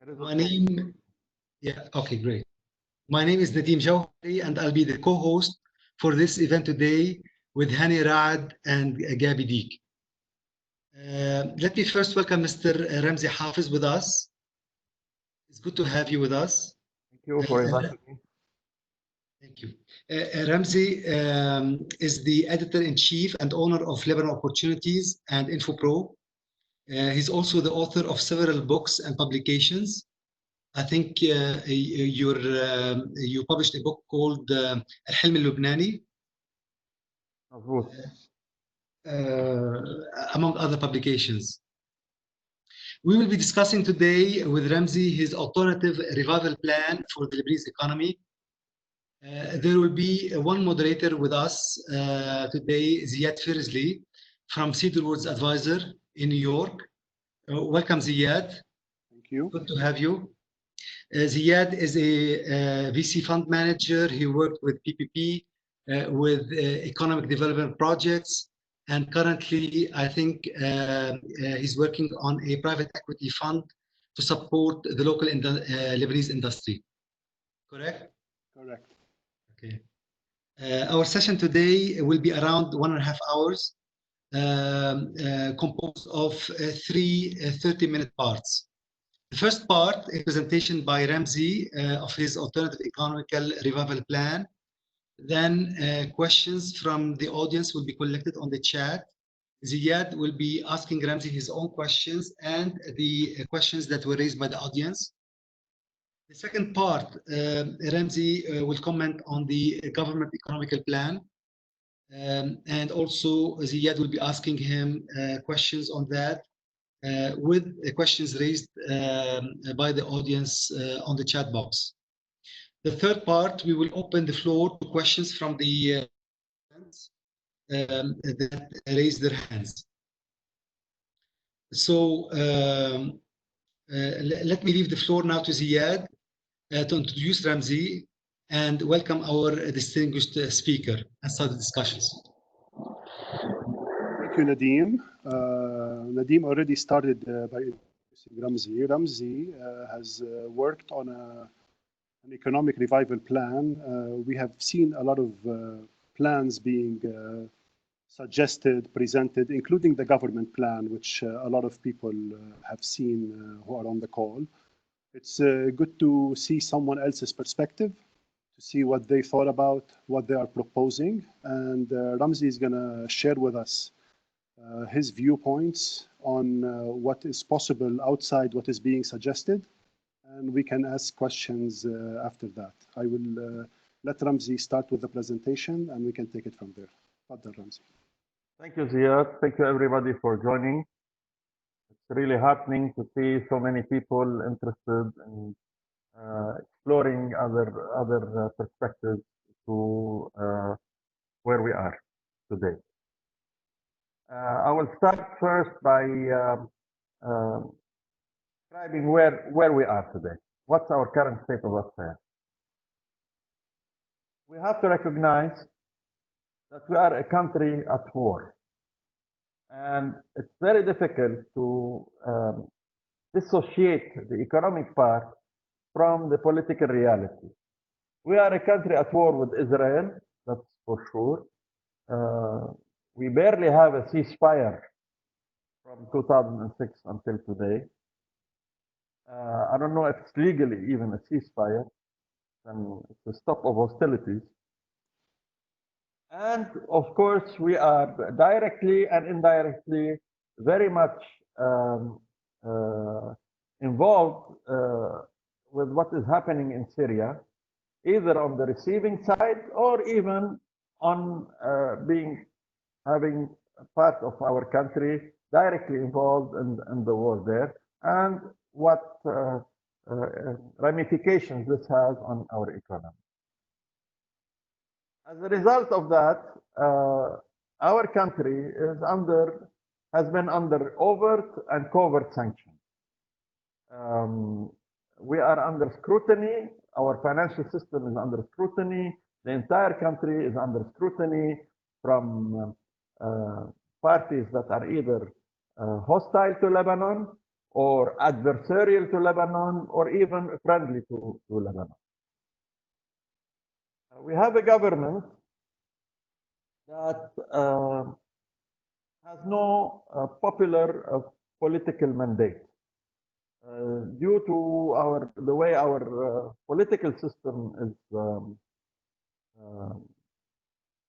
My name, yeah, okay, great. My name is Nadeem Jawhari, and I'll be the co-host for this event today with Hani Raad and Gabi Deek. Let me first welcome Mr. Ramzi Hafiz with us. It's good to have you with us. Thank you for inviting me. Thank you. Ramzi is the editor-in-chief and owner of Lebanon Opportunities and InfoPro. He's also the author of several books and publications. I think you published a book called الحلم اللبناني, among other publications. We will be discussing today with Ramzi his alternative revival plan for the Lebanese economy. There will be one moderator with us today, Ziad Firzli from Cedarwoods Advisor in New York. Welcome, Ziad. Thank you. Good to have you. Ziad is a VC fund manager. He worked with PPP, with economic development projects, and currently I think he's working on a private equity fund to support the local Lebanese industry. Correct? Correct. Okay. Our session today will be around 1.5 hours, composed of three 30-minute parts. The first part, a presentation by Ramzi of his alternative economical revival plan. Then questions from the audience will be collected on the chat. Ziad will be asking Ramzi his own questions and the questions that were raised by the audience. The second part, Ramzi will comment on the government economical plan. And also Ziad will be asking him questions on that. With questions raised by the audience on the chat box. The third part, we will open the floor to questions from the that raise their hands. So let me leave the floor now to Ziad to introduce Ramzi and welcome our distinguished speaker and start the discussions. Thank you, Nadeem. Nadeem already started by introducing Ramzi. Ramzi has worked on an economic revival plan. We have seen a lot of plans being suggested, presented, including the government plan, which a lot of people have seen who are on the call. It's good to see someone else's perspective, to see what they thought about, what they are proposing. And Ramzi is going to share with us his viewpoints on what is possible outside what is being suggested, and we can ask questions after that. I will let Ramzi start with the presentation, and we can take it from there. Fadal, Ramzi. Thank you, Ziad. Thank you, everybody, for joining. It's really heartening to see so many people interested in exploring other perspectives to where we are today. I will start first by describing where we are today. What's our current state of affairs? We have to recognize that we are a country at war. And it's very difficult to dissociate the economic part from the political reality. We are a country at war with Israel, that's for sure. We barely have a ceasefire from 2006 until today. I don't know if it's legally even a ceasefire, and it's a stop of hostilities. And of course, we are directly and indirectly very much involved with what is happening in Syria, either on the receiving side or even on having part of our country directly involved in the war there, and what ramifications this has on our economy. As a result of that, our country has been under overt and covert sanctions. We are under scrutiny. Our financial system is under scrutiny. The entire country is under scrutiny from parties that are either hostile to Lebanon or adversarial to Lebanon, or even friendly to Lebanon. We have a government that has no popular political mandate. Due to the way our political system is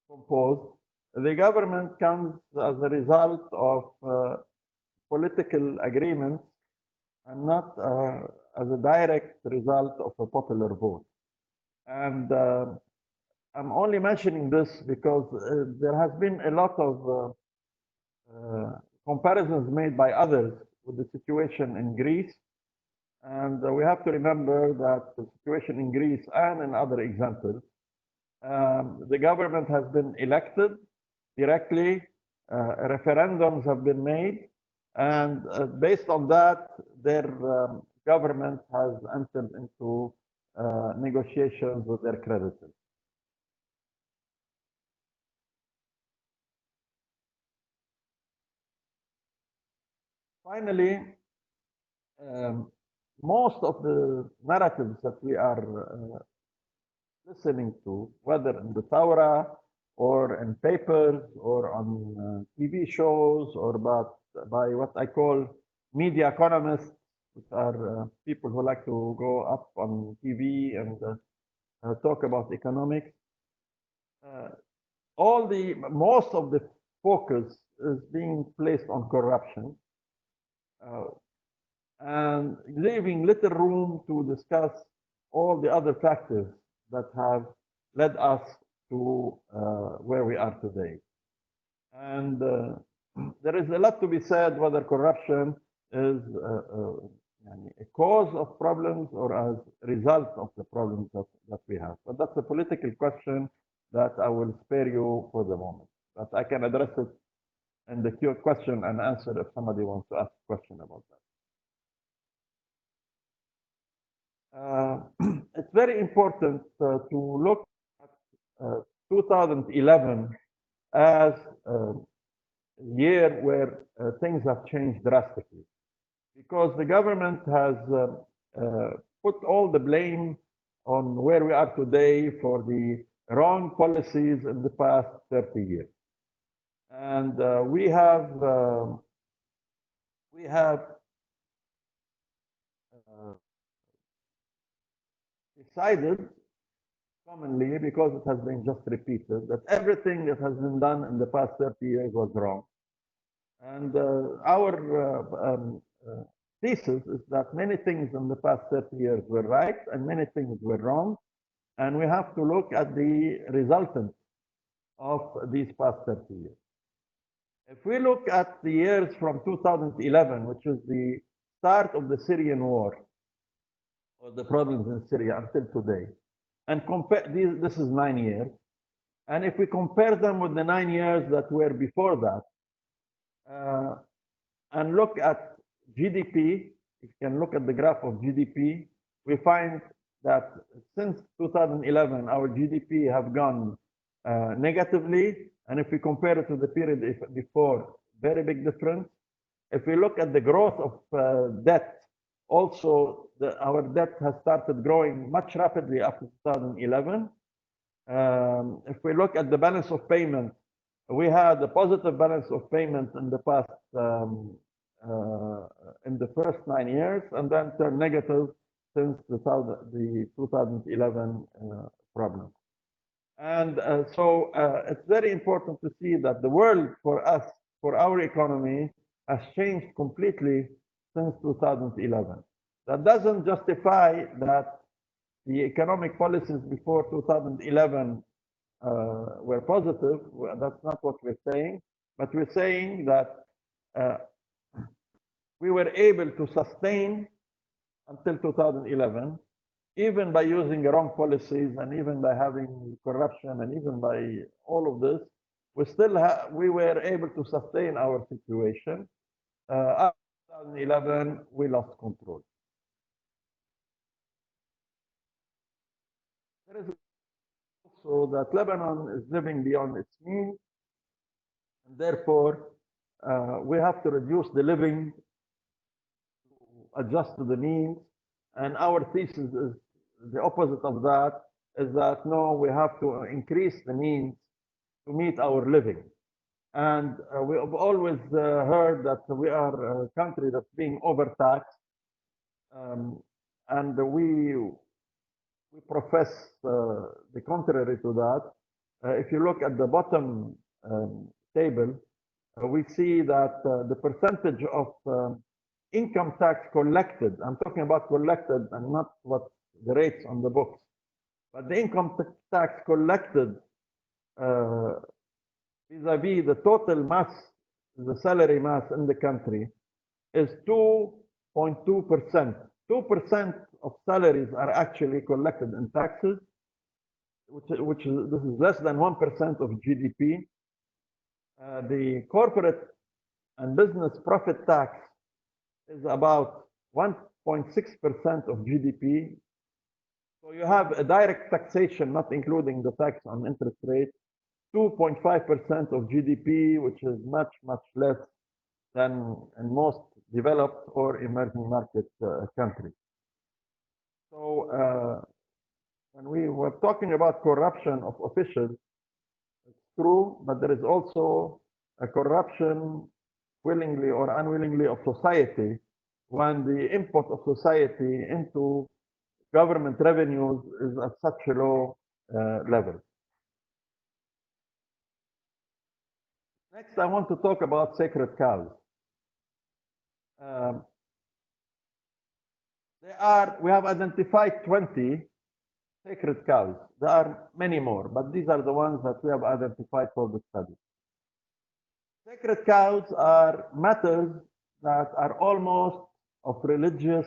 composed, the government comes as a result of political agreements and not as a direct result of a popular vote. And I'm only mentioning this because there has been a lot of comparisons made by others with the situation in Greece. And we have to remember that the situation in Greece and in other examples, the government has been elected directly, referendums have been made, and based on that, their government has entered into negotiations with their creditors. Finally, most of the narratives that we are listening to, whether in the Thawra or in papers or on TV shows or by what I call media economists, which are people who like to go up on TV and talk about economics. Most of the focus is being placed on corruption and leaving little room to discuss all the other factors that have led us to where we are today. And there is a lot to be said whether corruption is a cause of problems or as a result of the problems that we have. But that's a political question that I will spare you for the moment. But I can address it in the question and answer if somebody wants to ask a question about that. It's very important to look at 2011 as a year where things have changed drastically, because the government has put all the blame on where we are today for the wrong policies in the past 30 years. And we have decided commonly, because it has been just repeated, that everything that has been done in the past 30 years was wrong. And our thesis is that many things in the past 30 years were right and many things were wrong. And we have to look at the resultant of these past 30 years. If we look at the years from 2011, which is the start of the Syrian war, or the problems in Syria until today, and compare this is 9 years, and if we compare them with the 9 years that were before that, and look at GDP, if you can look at the graph of GDP, we find that since 2011, our GDP have gone negatively, and if we compare it to the period before, very big difference. If we look at the growth of debt, also our debt has started growing much rapidly after 2011. If we look at the balance of payment, we had a positive balance of payment in the past, in the first 9 years, and then turned negative since the 2011 problem. And so it's very important to see that the world for us, for our economy, has changed completely since 2011. That doesn't justify that the economic policies before 2011 were positive. That's not what we're saying, but we're saying that we were able to sustain until 2011, even by using the wrong policies and even by having corruption and even by all of this, we were able to sustain our situation. After 2011, we lost control. There is also that Lebanon is living beyond its means, and therefore we have to reduce the living to adjust to the means. And our thesis is the opposite of that, is that no, we have to increase the means to meet our living. And we have always heard that we are a country that's being overtaxed. And we profess the contrary to that. If you look at the bottom table, we see that the percentage of income tax collected, I'm talking about collected and not what the rates on the books, but the income tax collected vis-a-vis the total mass, the salary mass in the country, is 2.2%. 2% of salaries are actually collected in taxes, which is, this is less than 1% of GDP. The corporate and business profit tax is about 1.6% of GDP. So you have a direct taxation, not including the tax on interest rate, 2.5% of GDP, which is much, much less than in most developed or emerging market countries. So when we were talking about corruption of officials, it's true, but there is also a corruption, willingly or unwillingly, of society, when the input of society into government revenues is at such a low level. Next, I want to talk about sacred cows. We have identified 20 sacred cows. There are many more, but these are the ones that we have identified for the study. Sacred cows are matters that are almost of religious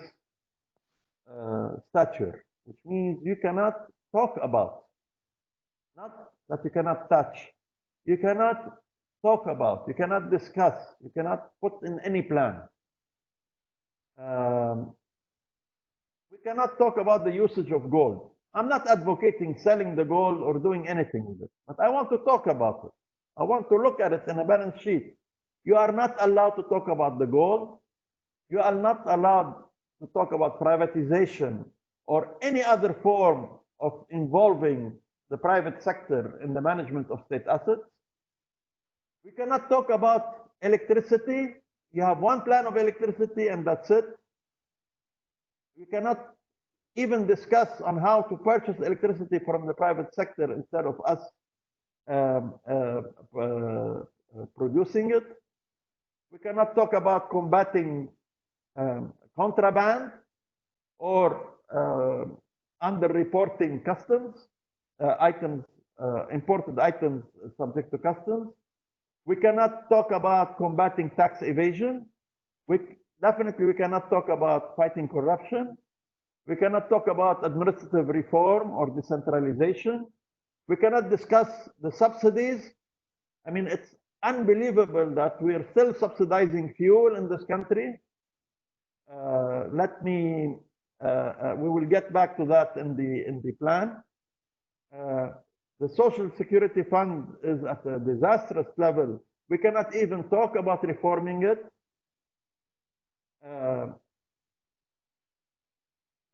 stature, which means you cannot talk about, not that you cannot touch. You cannot talk about, you cannot discuss, you cannot put in any plan. We cannot talk about the usage of gold. I'm not advocating selling the gold or doing anything with it, but I want to talk about it. I want to look at it in a balance sheet. You are not allowed to talk about the gold. You are not allowed to talk about privatization or any other form of involving the private sector in the management of state assets. We cannot talk about electricity. You have one plan of electricity and that's it. You cannot even discuss on how to purchase electricity from the private sector instead of us producing it. We cannot talk about combating contraband or underreporting customs items, imported items subject to customs. We cannot talk about combating tax evasion. We cannot talk about fighting corruption. We cannot talk about administrative reform or decentralization. We cannot discuss the subsidies. I mean, it's unbelievable that we are still subsidizing fuel in this country. We will get back to that in the plan. The Social Security Fund is at a disastrous level. We cannot even talk about reforming it.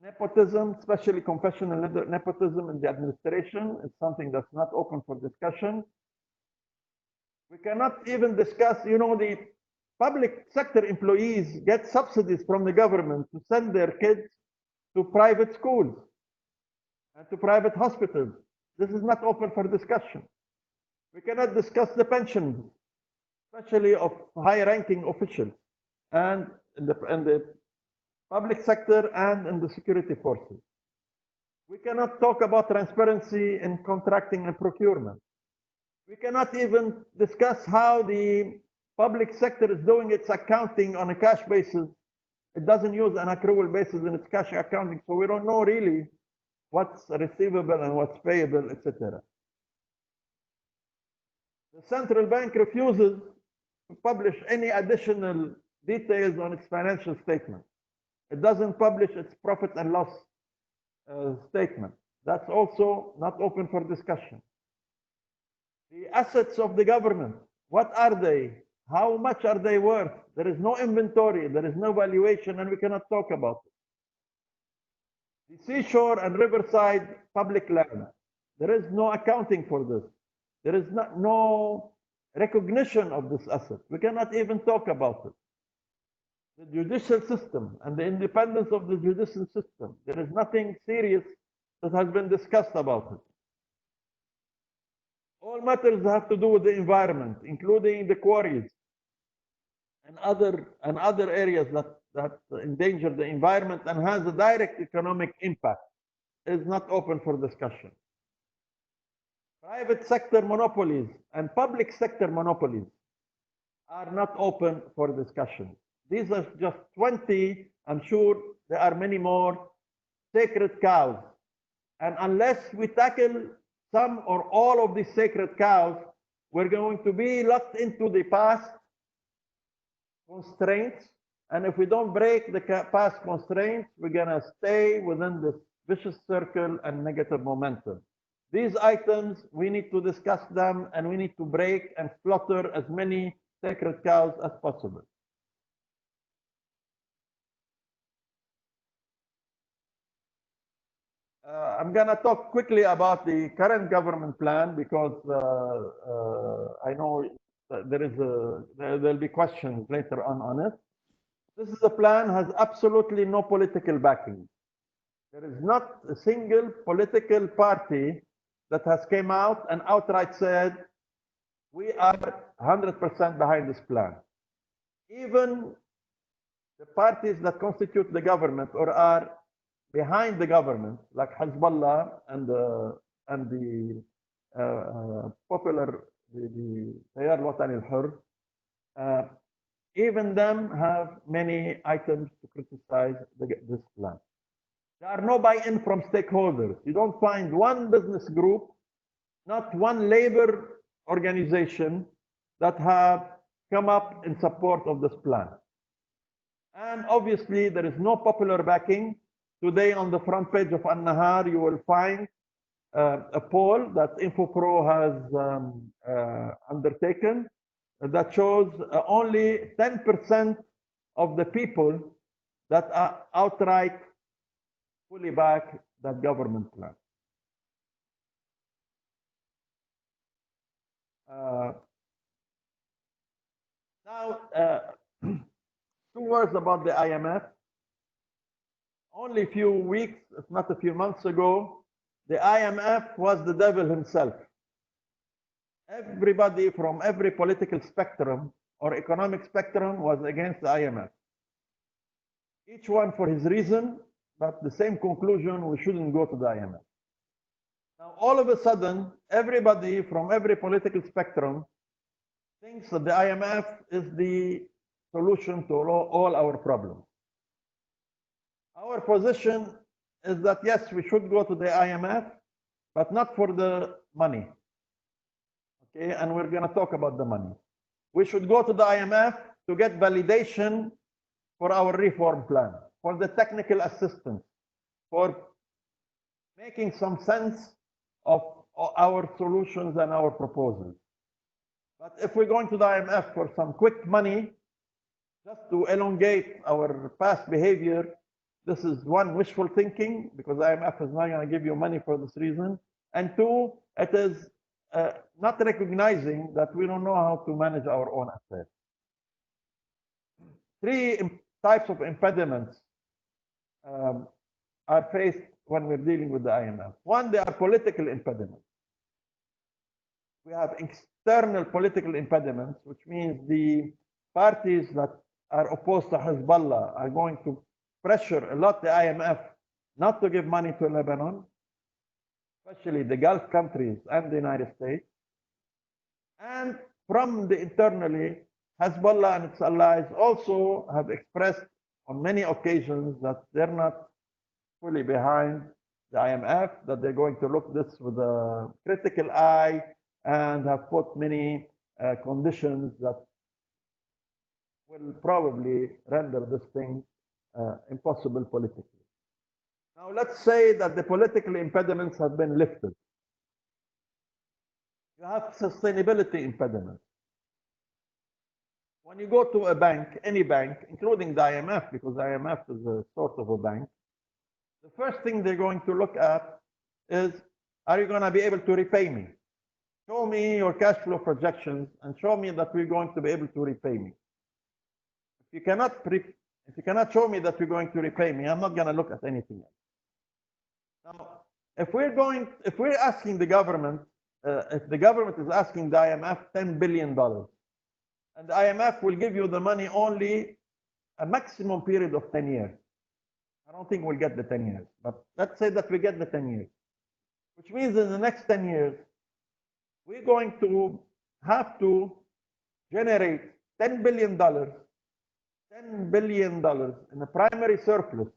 Nepotism, especially confessional nepotism in the administration, is something that's not open for discussion. We cannot even discuss, you know, the public sector employees get subsidies from the government to send their kids to private schools and to private hospitals. This is not open for discussion. We cannot discuss the pensions, especially of high-ranking officials and in the public sector and in the security forces. We cannot talk about transparency in contracting and procurement. We cannot even discuss how the public sector is doing its accounting on a cash basis. It doesn't use an accrual basis in its cash accounting, so we don't know really what's receivable and what's payable, etc. The central bank refuses to publish any additional details on its financial statement. It doesn't publish its profit and loss statement. That's also not open for discussion. The assets of the government, what are they? How much are they worth? There is no inventory, there is no valuation, and we cannot talk about it. The seashore and riverside public land, there is no accounting for this. There is no recognition of this asset. We cannot even talk about it. The judicial system and the independence of the judicial system, there is nothing serious that has been discussed about it. All matters have to do with the environment, including the quarries and other areas that endanger the environment and has a direct economic impact, is not open for discussion. Private sector monopolies and public sector monopolies are not open for discussion. These are just 20, I'm sure there are many more sacred cows. And unless we tackle some or all of these sacred cows, we're going to be locked into the past constraints. And if we don't break the past constraints, we're going to stay within this vicious circle and negative momentum. These items, we need to discuss them, and we need to break and slaughter as many sacred cows as possible. I'm going to talk quickly about the current government plan because I know there'll be questions later on it. This is a plan has absolutely no political backing. There is not a single political party that has came out and outright said, we are 100% behind this plan. Even the parties that constitute the government or are behind the government, like Hezbollah and the popular, the Tayar Watani al-Hur, even them have many items to criticize this plan. There are no buy-in from stakeholders. You don't find one business group, not one labor organization that have come up in support of this plan. And obviously, there is no popular backing. Today, on the front page of An-Nahar, you will find a poll that InfoPro has undertaken that shows only 10% of the people that are outright fully back that government plan. Now, 2 words about the IMF. Only a few weeks, if not a few months ago, the IMF was the devil himself. Everybody from every political spectrum or economic spectrum was against the IMF. Each one for his reason, but the same conclusion, we shouldn't go to the IMF. Now, all of a sudden, everybody from every political spectrum thinks that the IMF is the solution to all our problems. Our position is that, yes, we should go to the IMF, but not for the money. Okay, and we're going to talk about the money. We should go to the IMF to get validation for our reform plan, for the technical assistance, for making some sense of our solutions and our proposals. But if we're going to the IMF for some quick money, just to elongate our past behavior, this is one, wishful thinking, because IMF is not going to give you money for this reason. And 2, it is not recognizing that we don't know how to manage our own affairs. 3 types of impediments are faced when we're dealing with the IMF. 1, they are political impediments. We have external political impediments, which means the parties that are opposed to Hezbollah are going to pressure a lot the IMF not to give money to Lebanon, especially the Gulf countries and the United States. And from the internally, Hezbollah and its allies also have expressed on many occasions that they're not fully behind the IMF, that they're going to look this with a critical eye and have put many conditions that will probably render this thing impossible politically. Now, let's say that the political impediments have been lifted. You have sustainability impediments. when you go to a bank, any bank, including the IMF, because the IMF is a sort of a bank, the first thing they're going to look at is, are you going to be able to repay me? Show me your cash flow projections and show me that we're going to be able to repay me. If you cannot show me that you're going to repay me, I'm not going to look at anything else. Now, if we're asking the government, if the government is asking the IMF $10 billion, and the IMF will give you the money only a maximum period of 10 years. I don't think we'll get the 10 years, but let's say that we get the 10 years, which means in the next 10 years, we're going to have to generate $10 billion in a primary surplus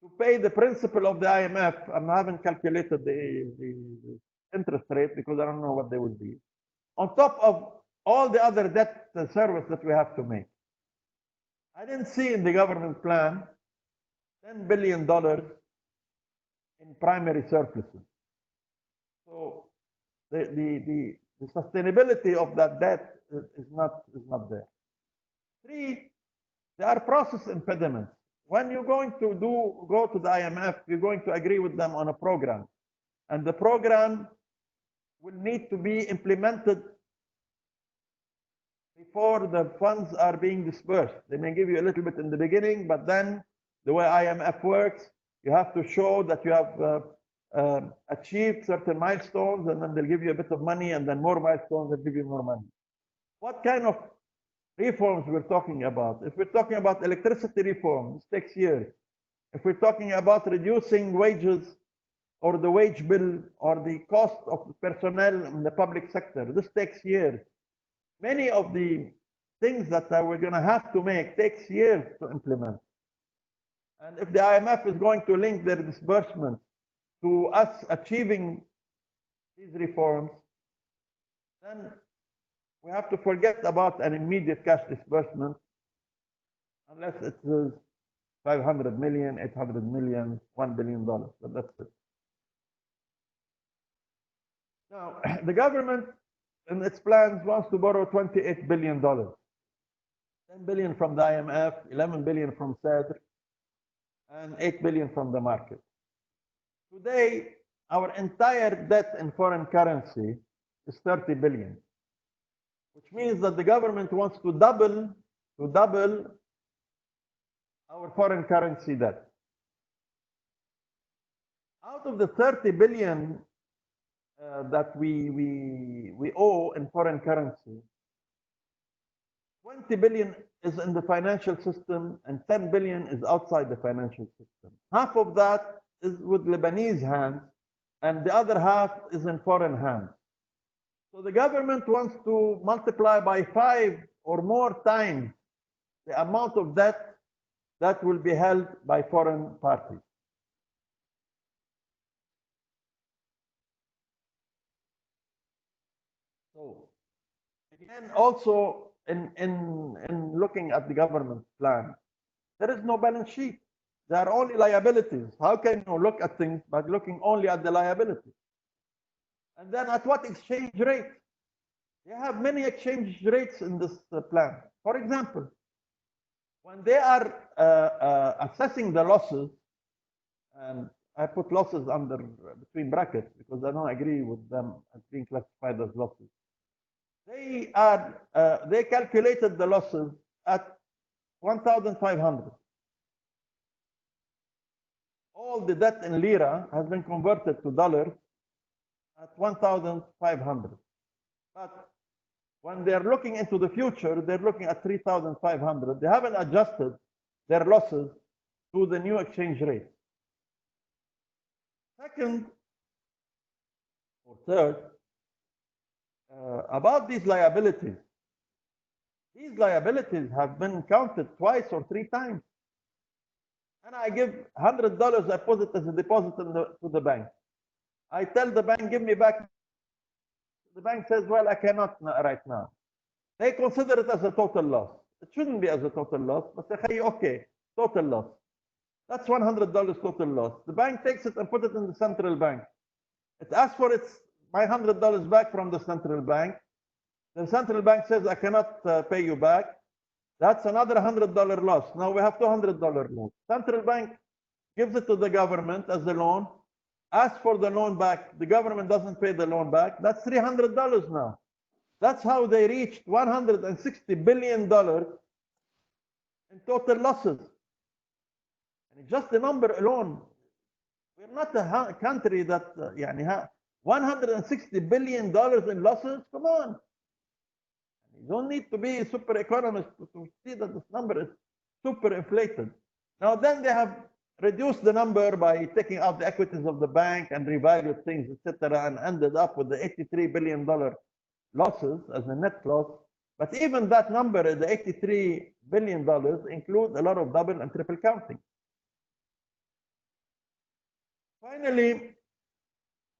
to pay the principal of the IMF. I haven't calculated the interest rate because I don't know what they would be. On top of all the other debt service that we have to make. I didn't see in the government plan $10 billion in primary surpluses. So the sustainability of that debt is not there. 3, there are process impediments. When you're going to go to the IMF, you're going to agree with them on a program, and the program will need to be implemented before the funds are being dispersed. They may give you a little bit in the beginning, but then the way IMF works, you have to show that you have achieved certain milestones, and then they'll give you a bit of money, and then more milestones, they'll give you more money. What kind of reforms we're talking about? If we're talking about electricity reform, this takes years. If we're talking about reducing wages or the wage bill or the cost of personnel in the public sector, this takes years. Many of the things that we're going to have to make takes years to implement. And if the IMF is going to link their disbursements to us achieving these reforms, then we have to forget about an immediate cash disbursement, unless it is 500 million, 800 million, $1 billion, but that's it. Now, the government in its plans wants to borrow $28 billion. 10 billion from the IMF, 11 billion from SADR, and 8 billion from the market. Today, our entire debt in foreign currency is 30 billion, which means that the government wants to double our foreign currency debt. Out of the 30 billion that we owe in foreign currency, 20 billion is in the financial system and 10 billion is outside the financial system. Half of that is with Lebanese hands and the other half is in foreign hands. So the government wants to multiply by 5 or more times the amount of debt that will be held by foreign parties. So again, also in looking at the government plan, there is no balance sheet. There are only liabilities. How can you look at things by looking only at the liabilities? And then at what exchange rate? You have many exchange rates in this plan. For example, when they are assessing the losses, and I put losses under between brackets because I don't agree with them as being classified as losses. They calculated the losses at 1,500. All the debt in lira has been converted to dollars at 1,500. But when they're looking into the future, they're looking at 3,500. They haven't adjusted their losses to the new exchange rate. Second or third, about these liabilities have been counted twice or 3 times. And I give $100, I put it as a deposit to the bank. I tell the bank, give me back. The bank says, well, I cannot right now. They consider it as a total loss. It shouldn't be as a total loss, but they say, okay, total loss. That's $100 total loss. The bank takes it and puts it in the central bank. It asks for my $100 back from the central bank. The central bank says, I cannot pay you back. That's another $100 loss. Now we have $200 loss. Central bank gives it to the government as a loan, asks for the loan back. The government doesn't pay the loan back. That's $300 now. That's how they reached $160 billion in total losses. And just the number alone, we're not a country that $160 billion in losses. Come on. You don't need to be a super economist to see that this number is super inflated. Now then they have reduced the number by taking out the equities of the bank and revalued things, etc., and ended up with the $83 billion losses as a net loss. But even that number, the $83 billion, includes a lot of double and triple counting. Finally,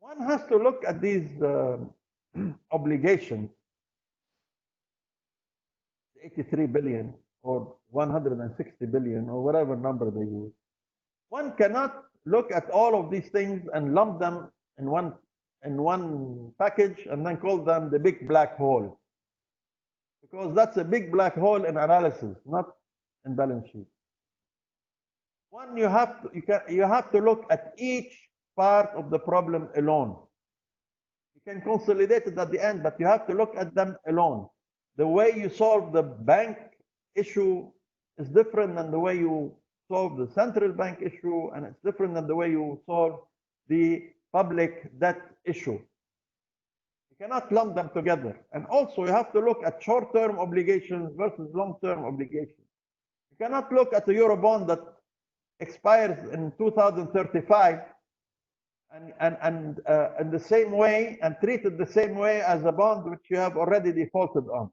one has to look at these obligations, 83 billion or 160 billion or whatever number they use. One cannot look at all of these things and lump them in one package and then call them the big black hole, because that's a big black hole in analysis, not in balance sheet. One, you have to look at each part of the problem alone. You can consolidate it at the end, but you have to look at them alone. The way you solve the bank issue is different than the way you solve the central bank issue, and it's different than the way you solve the public debt issue. You cannot lump them together. And also you have to look at short-term obligations versus long-term obligations. You cannot look at the Eurobond that expires in 2035 and in the same way and treat it the same way as a bond which you have already defaulted on.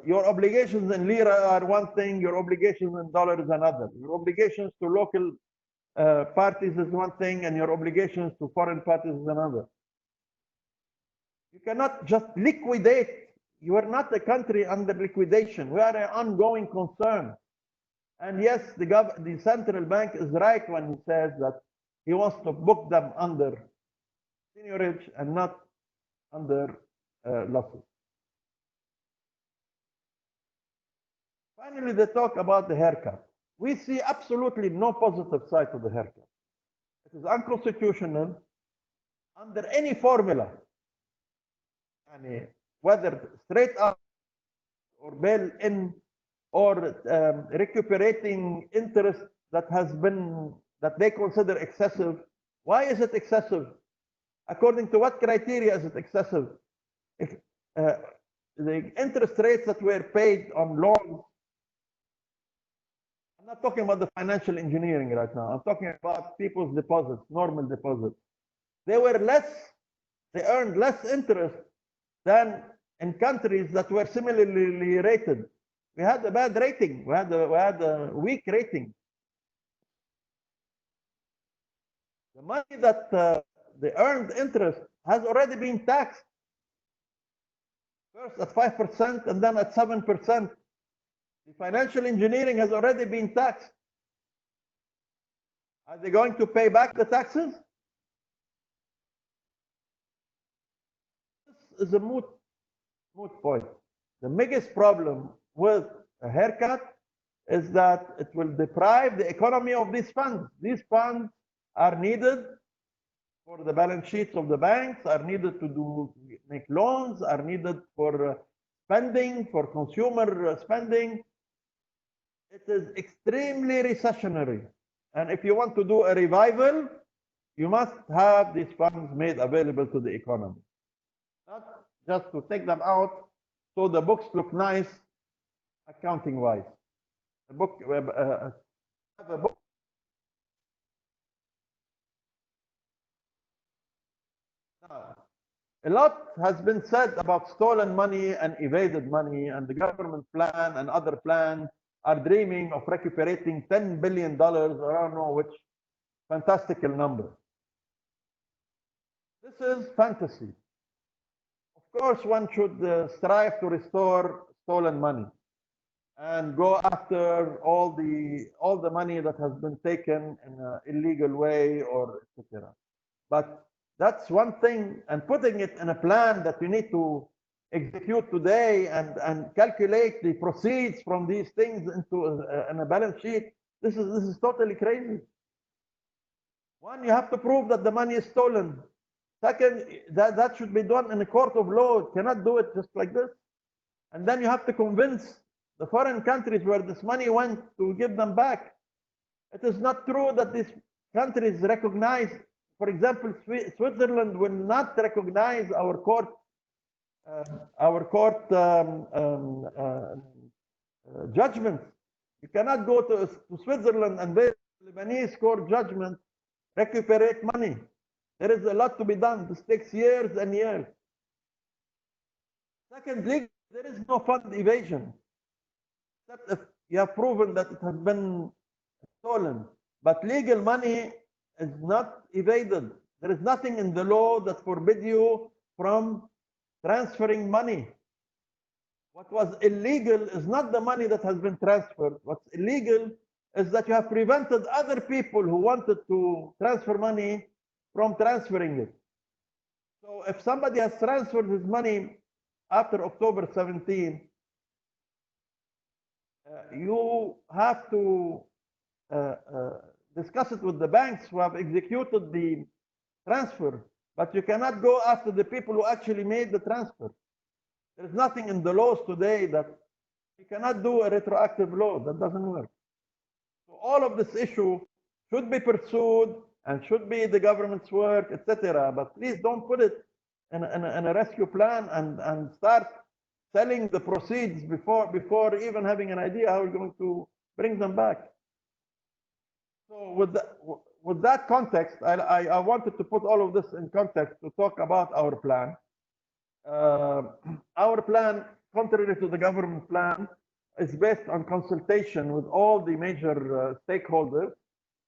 Your obligations in lira are one thing, your obligations in dollar is another. Your obligations to local parties is one thing, and your obligations to foreign parties is another. You cannot just liquidate. You are not a country under liquidation. We are an ongoing concern. And yes, the central bank is right when he says that he wants to book them under seigniorage and not under losses. Finally, they talk about the haircut. We see absolutely no positive side to the haircut. It is unconstitutional under any formula. Whether straight up or bail in or recuperating interest that they consider excessive. Why is it excessive? According to what criteria is it excessive? The interest rates that were paid on loans, I'm not talking about the financial engineering right now. I'm talking about people's deposits, normal deposits. They earned less interest than in countries that were similarly rated. We had a bad rating. We had a weak rating. The money that the earned interest has already been taxed. First at 5% and then at 7%. The financial engineering has already been taxed. Are they going to pay back the taxes? This is a moot point. The biggest problem with a haircut is that it will deprive the economy of these funds. These funds are needed for the balance sheets of the banks, are needed to make loans, are needed for spending, for consumer spending. It is extremely recessionary. And if you want to do a revival, you must have these funds made available to the economy. Not just to take them out so the books look nice accounting wise. A book, a lot has been said about stolen money and evaded money, and the government plan and other plans are dreaming of recuperating $10 billion, or I don't know which fantastical number. This is fantasy. Of course, one should strive to restore stolen money and go after all the money that has been taken in an illegal way or etc. But That's one thing, and putting it in a plan that you need to execute today and calculate the proceeds from these things into a balance sheet. This is totally crazy. One, you have to prove that the money is stolen. Second, that should be done in a court of law. You cannot do it just like this. And then you have to convince the foreign countries where this money went to give them back. It is not true that these countries recognize, for example, Switzerland will not recognize our court judgments. You cannot go to Switzerland and based on Lebanese court judgment recuperate money. There is a lot to be done. This takes years and years. Secondly, there is no fund evasion, except if you have proven that it has been stolen. But legal money is not evaded. There is nothing in the law that forbids you from transferring money. What was illegal is not the money that has been transferred. What's illegal is that you have prevented other people who wanted to transfer money from transferring it. So if somebody has transferred his money after October 17, you have to discuss it with the banks who have executed the transfer, but you cannot go after the people who actually made the transfer. There is nothing in the laws today that you cannot do a retroactive law. That doesn't work. So all of this issue should be pursued and should be the government's work, etc. But please don't put it in a rescue plan and start selling the proceeds before even having an idea how we're going to bring them back. So with that context, I wanted to put all of this in context to talk about our plan. Our plan, contrary to the government plan, is based on consultation with all the major stakeholders.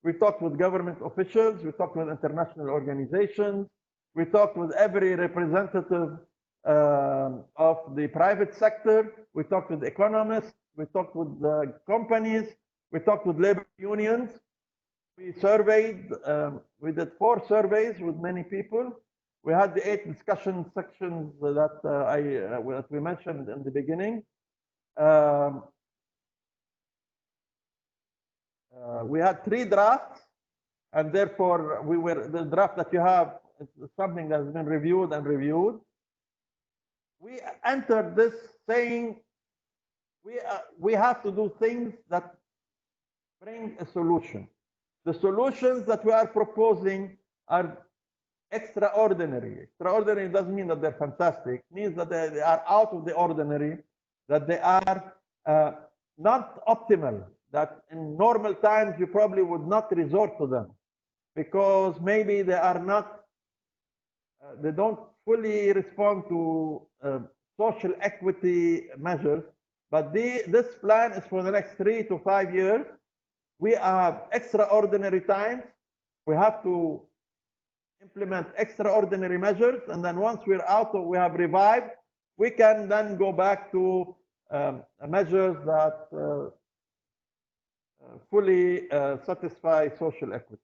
We talked with government officials, we talked with international organizations, we talked with every representative of the private sector, we talked with economists, we talked with the companies, we talked with labor unions. We surveyed, we did 4 surveys with many people. We had the 8 discussion sections that that we mentioned in the beginning. We had 3 drafts, and therefore the draft that you have is something that has been reviewed and reviewed. We entered this saying we have to do things that bring a solution. The solutions that we are proposing are extraordinary. Extraordinary doesn't mean that they're fantastic. It means that they are out of the ordinary, that they are not optimal, that in normal times you probably would not resort to them because maybe they are not, they don't fully respond to social equity measures. But this plan is for the next 3 to 5 years. We have extraordinary times. We have to implement extraordinary measures, and then once we're out of, we have revived, we can then go back to measures that fully satisfy social equity.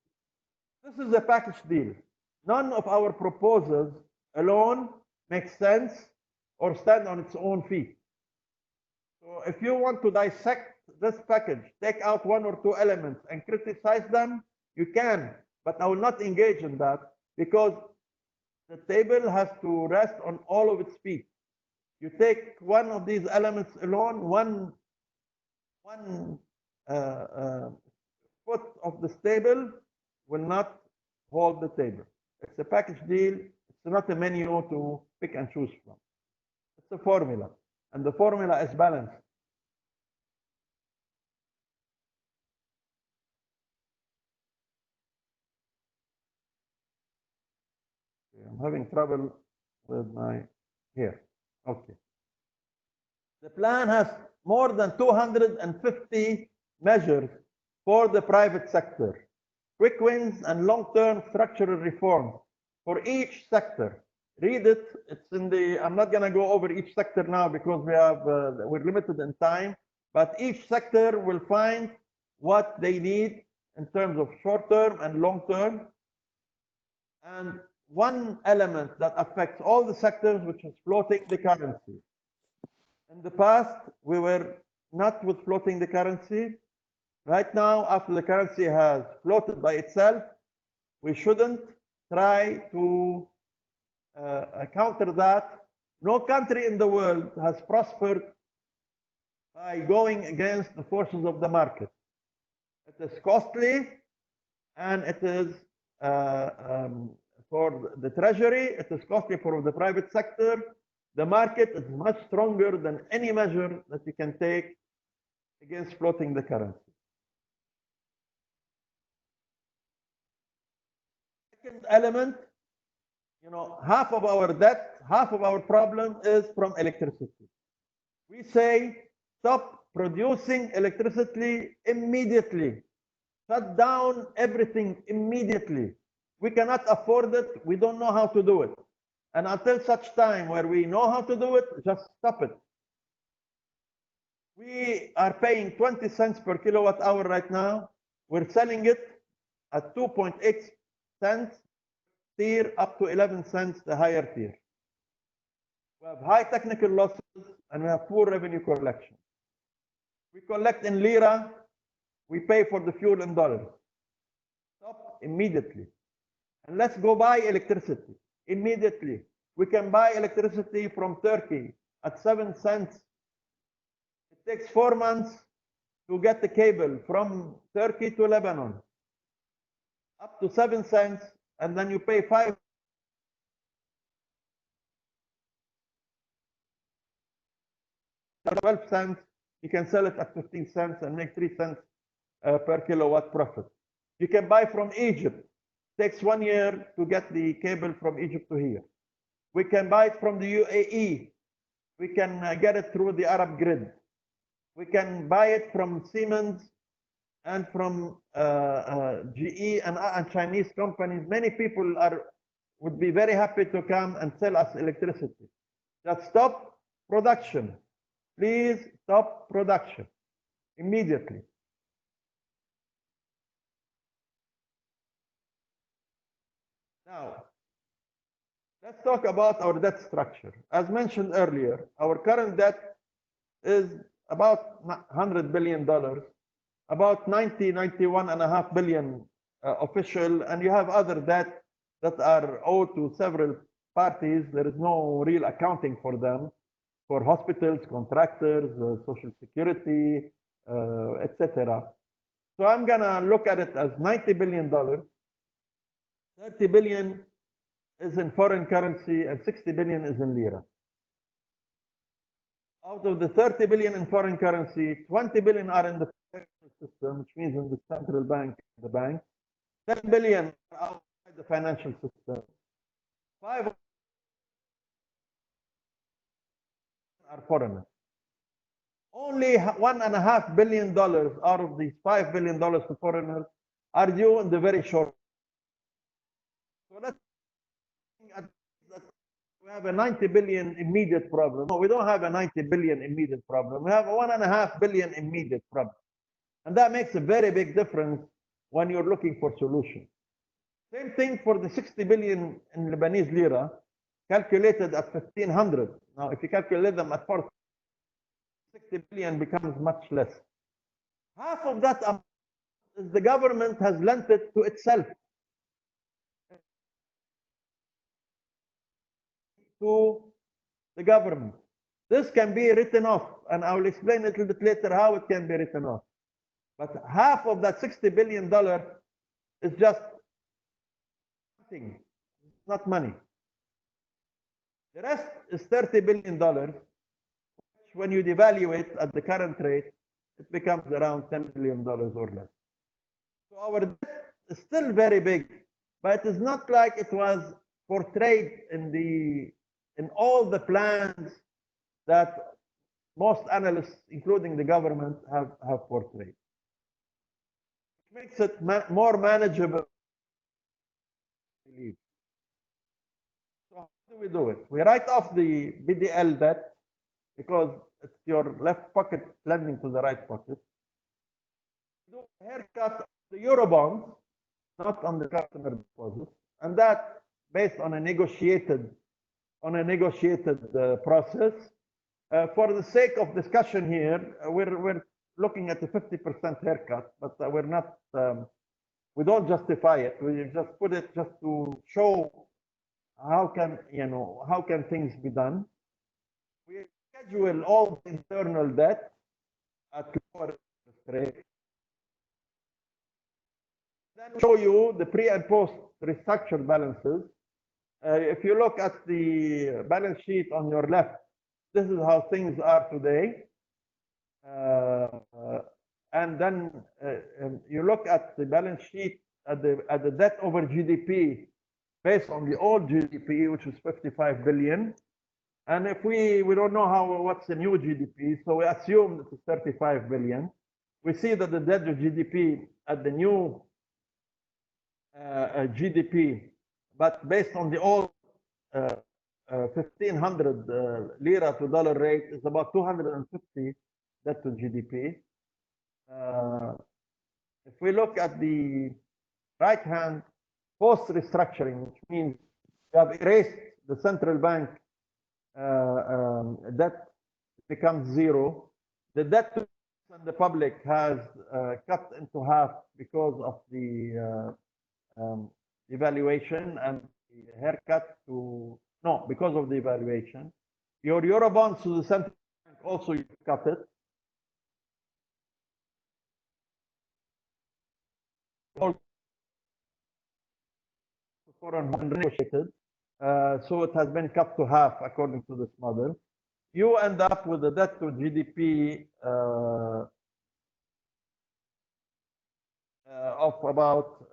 This is a package deal. None of our proposals alone makes sense or stand on its own feet. So if you want to dissect this package, take out 1 or 2 elements and criticize them, you can, but I will not engage in that because the table has to rest on all of its feet. You take one of these elements alone, one foot of this table will not hold the table. It's a package deal. It's not a menu to pick and choose from. It's a formula, and the formula is balanced. I'm having trouble with my here. Okay. The plan has more than 250 measures for the private sector, quick wins and long-term structural reforms for each sector. Read it. It's in the. I'm not going to go over each sector now because we're limited in time. But each sector will find what they need in terms of short-term and long-term. And one element that affects all the sectors, which is floating the currency. In the past, we were not with floating the currency. Right now, after the currency has floated by itself, we shouldn't try to counter that. No country in the world has prospered by going against the forces of the market. It is costly, and it is for the treasury, it is costly for the private sector. The market is much stronger than any measure that you can take against floating the currency. Second element, half of our debt, half of our problem is from electricity. We say, stop producing electricity immediately. Shut down everything immediately. We cannot afford it. We don't know how to do it. And until such time where we know how to do it, just stop it. We are paying 20 cents per kilowatt hour right now. We're selling it at 2.8 cents tier up to 11 cents, the higher tier. We have high technical losses and we have poor revenue collection. We collect in lira, we pay for the fuel in dollars. Stop immediately. And let's go buy electricity immediately. We can buy electricity from Turkey at 7 cents. It takes 4 months to get the cable from Turkey to Lebanon, up to 7 cents, and then you pay 5. 12 cents, you can sell it at 15 cents and make 3 cents per kilowatt profit. You can buy from Egypt. It takes 1 year to get the cable from Egypt to here. We can buy it from the UAE. We can get it through the Arab grid. We can buy it from Siemens and from GE and Chinese companies. Many people would be very happy to come and sell us electricity. Just stop production. Please stop production immediately. Now, let's talk about our debt structure. As mentioned earlier, our current debt is about $100 billion, about 91.5 billion official, and you have other debt that are owed to several parties. There is no real accounting for them, for hospitals, contractors, social security, etc. So I'm gonna look at it as $90 billion. 30 billion is in foreign currency and 60 billion is in lira. Out of the 30 billion in foreign currency, 20 billion are in the financial system, which means in the central bank, the bank. 10 billion are outside the financial system. 5 are foreigners. Only $1.5 billion out of these $5 billion to foreigners are due in the very short. So let's we have a 90 billion immediate problem. No, we don't have a 90 billion immediate problem. We have a 1.5 billion immediate problem. And that makes a very big difference when you're looking for solutions. Same thing for the 60 billion in Lebanese lira, calculated at 1,500. Now, if you calculate them at 4, 60 billion becomes much less. Half of that amount is the government has lent it to itself. To the government. This can be written off, and I will explain a little bit later how it can be written off. But half of that $60 billion is just nothing, not money. The rest is $30 billion, which when you devalue it at the current rate, it becomes around $10 billion or less. So our debt is still very big, but it is not like it was portrayed in all the plans that most analysts, including the government, have portrayed. It makes it more manageable. So how do we do it? We write off the BDL debt because it's your left pocket lending to the right pocket. We do a haircut on the Eurobonds, not on the customer deposits, and that based on a negotiated process. For the sake of discussion here, we're looking at a 50% haircut, but we're not. We don't justify it. We just put it just to show how can things be done. We schedule all the internal debt at lower interest rate. Then show you the pre and post restructured balances. If you look at the balance sheet on your left, this is how things are today. And then you look at the balance sheet at the debt over GDP based on the old GDP, which is 55 billion. And if we don't know what's the new GDP, so we assume that it's 35 billion. We see that the debt to GDP at the new GDP, but based on the old 1500 lira to dollar rate, is about 250 debt to GDP. If we look at the right hand, post restructuring, which means we have erased the central bank debt becomes zero. The debt to the public has cut into half because of the evaluation and the haircut to because of the evaluation. Your Eurobonds to the central bank also you cut it. Negotiated, so it has been cut to half according to this model. You end up with a debt to GDP of about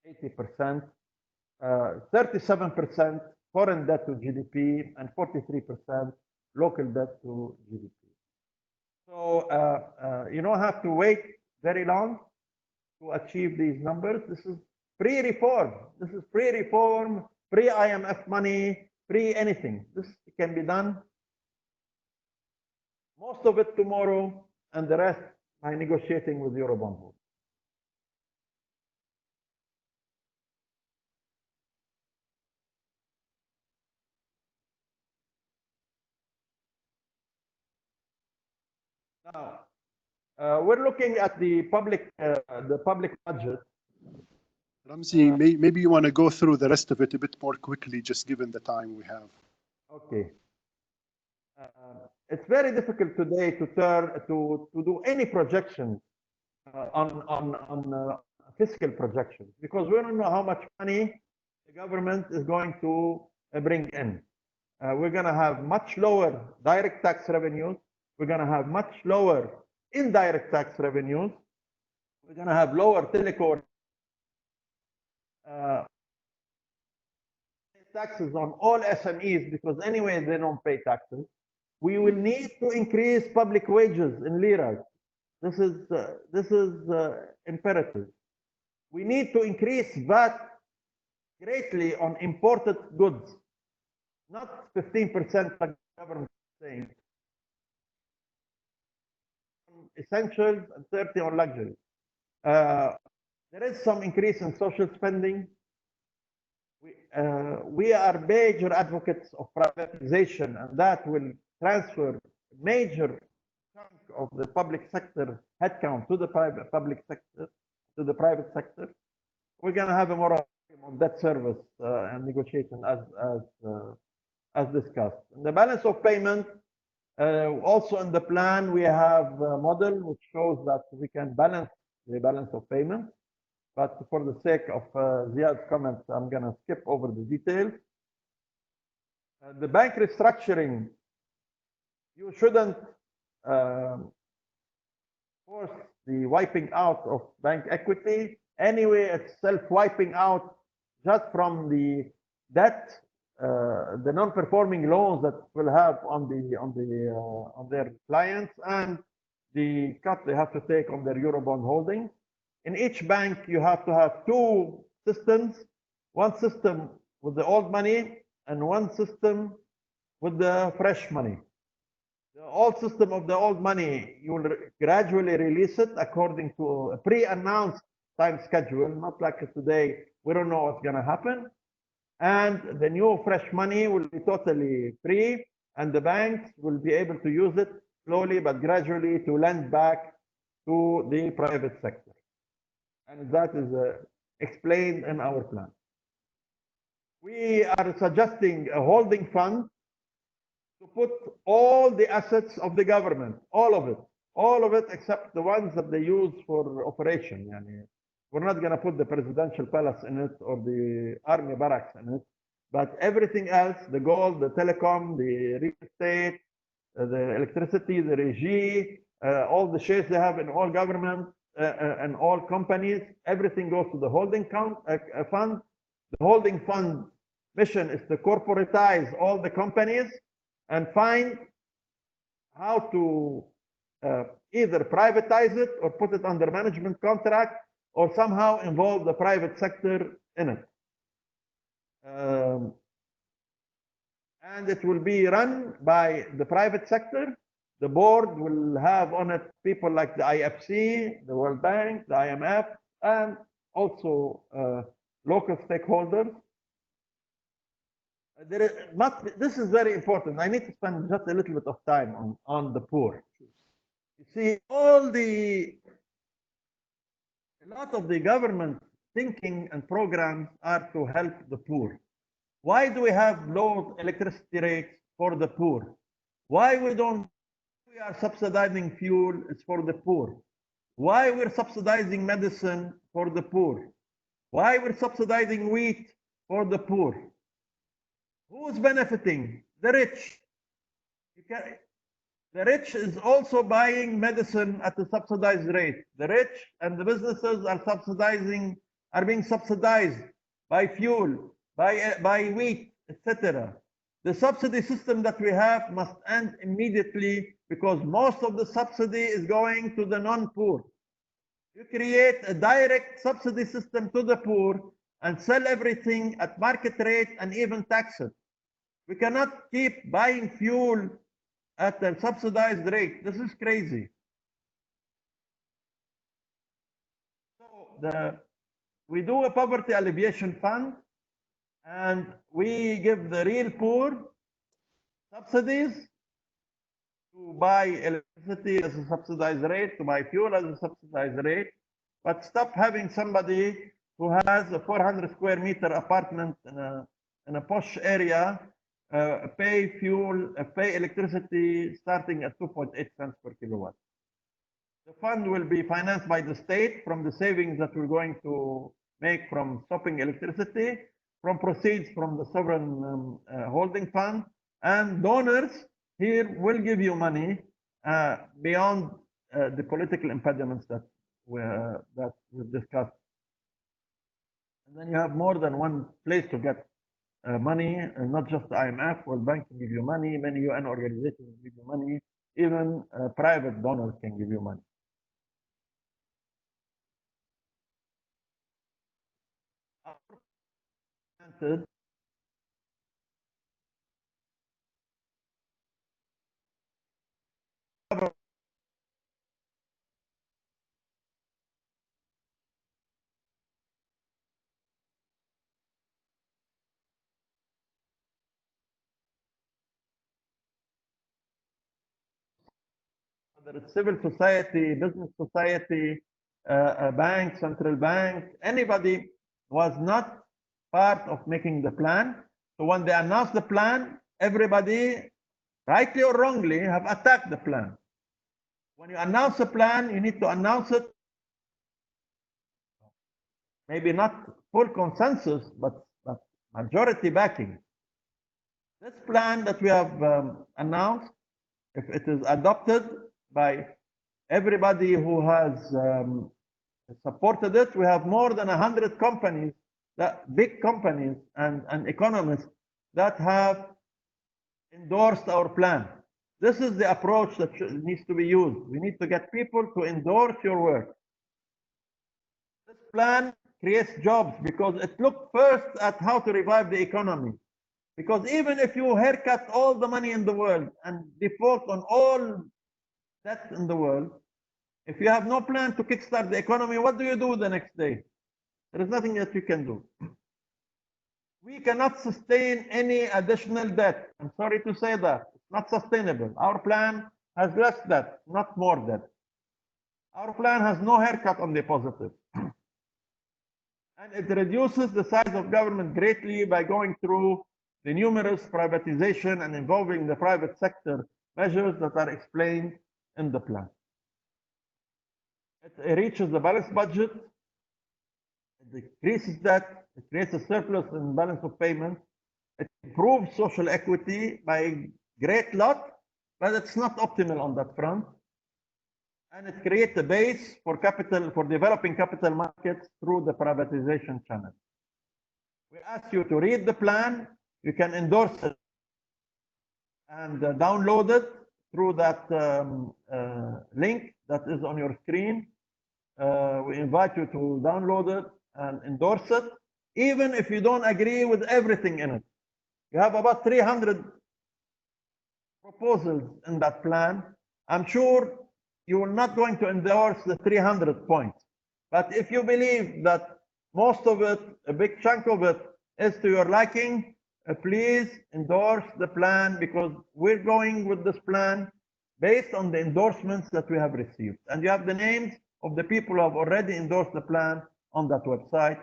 80%, 37% foreign debt to GDP, and 43% local debt to GDP. So you don't have to wait very long to achieve these numbers. This is pre-reform. This is pre-reform, pre-IMF money, pre-anything. This can be done. Most of it tomorrow, and the rest by negotiating with Eurobond holders. Now, we're looking at the public budget. Ramzi, maybe you want to go through the rest of it a bit more quickly, just given the time we have. Okay. It's very difficult today to do any projection on fiscal projections, because we don't know how much money the government is going to bring in. We're going to have much lower direct tax revenues. We're going to have much lower indirect tax revenues. We're going to have lower telecom taxes on all SMEs, because anyway they don't pay taxes. We will need to increase public wages in liras. This is imperative. We need to increase VAT greatly on imported goods, not 15% like the government is saying. Essentials and 30 on luxury. There is some increase in social spending. We are major advocates of privatization, and that will transfer major chunk of the public sector headcount to the public sector, to the private sector. We're going to have a moratorium on debt service and negotiation as discussed. And the balance of payment, also in the plan, we have a model which shows that we can balance the balance of payment. But for the sake of Ziad's comments, I'm going to skip over the details. The bank restructuring, you shouldn't force the wiping out of bank equity. Anyway, it's self-wiping out just from the debt, the non-performing loans that will have on their clients, and the cut they have to take on their Eurobond holdings. In each bank, you have to have two systems, one system with the old money and one system with the fresh money. The old system of the old money, you will gradually release it according to a pre-announced time schedule, not like today, we don't know what's going to happen. and the new fresh money will be totally free, and the banks will be able to use it slowly but gradually to lend back to the private sector. And that is explained in our plan. We are suggesting a holding fund to put all the assets of the government, all of it except the ones that they use for operation. Yani, we're not going to put the presidential palace in it or the army barracks in it, but everything else, the gold, the telecom, the real estate, the electricity, the regie, all the shares they have in all government and all companies, everything goes to the holding fund. The holding fund mission is to corporatize all the companies and find how to either privatize it or put it under management contract or somehow involve the private sector in it. And it will be run by the private sector. The board will have on it people like the IFC, the World Bank, the IMF, and also local stakeholders. This is very important. I need to spend just a little bit of time on the poor. You see, a lot of the government thinking and programs are to help the poor. Why do we have low electricity rates for the poor? Why we are subsidizing fuel is for the poor? Why we're subsidizing medicine for the poor? Why we're subsidizing wheat for the poor? Who's benefiting? The rich. The rich is also buying medicine at a subsidized rate. The rich and the businesses are being subsidized by fuel, by wheat, etc. The subsidy system that we have must end immediately because most of the subsidy is going to the non-poor. You create a direct subsidy system to the poor and sell everything at market rate and even tax it. We cannot keep buying fuel at a subsidized rate. This is crazy. So we do a poverty alleviation fund and we give the real poor subsidies to buy electricity as a subsidized rate, to buy fuel as a subsidized rate, but stop having somebody who has a 400 square meter apartment in a posh area pay electricity starting at 2.8 cents per kilowatt. The fund will be financed by the state from the savings that we're going to make from stopping electricity, from proceeds from the sovereign holding fund, and donors here will give you money beyond the political impediments that we've discussed. And then you have more than one place to get money, and not just the IMF. World Bank can give you money, many UN organizations give you money, even private donors can give you money. Whether it's civil society, business society, a bank, central bank, anybody was not part of making the plan. So when they announced the plan, everybody, rightly or wrongly, have attacked the plan. When you announce a plan, you need to announce it, maybe not full consensus, but majority backing. This plan that we have announced, if it is adopted by everybody who has supported it, we have more than 100 companies, big companies and economists that have endorsed our plan. This is the approach that needs to be used. We need to get people to endorse your work. This plan creates jobs because it looked first at how to revive the economy. Because even if you haircut all the money in the world and default on all debts in the world, if you have no plan to kickstart the economy, what do you do the next day? There is nothing that you can do. we cannot sustain any additional debt. I'm sorry to say that. It's not sustainable. Our plan has less debt, not more debt. Our plan has no haircut on the positive. And it reduces the size of government greatly by going through the numerous privatization and involving the private sector measures that are explained in the plan. It reaches the balanced budget, it decreases debt, it creates a surplus in balance of payments, it improves social equity by a great lot, but it's not optimal on that front. And it creates a base for capital, for developing capital markets through the privatization channel. We ask you to read the plan. You can endorse it and download it through that link that is on your screen. We invite you to download it and endorse it, even if you don't agree with everything in it. You have about 300 proposals in that plan. I'm sure you are not going to endorse the 300 points. But if you believe that most of it, a big chunk of it, is to your liking, please endorse the plan, because we're going with this plan based on the endorsements that we have received. And you have the names of the people who have already endorsed the plan on that website.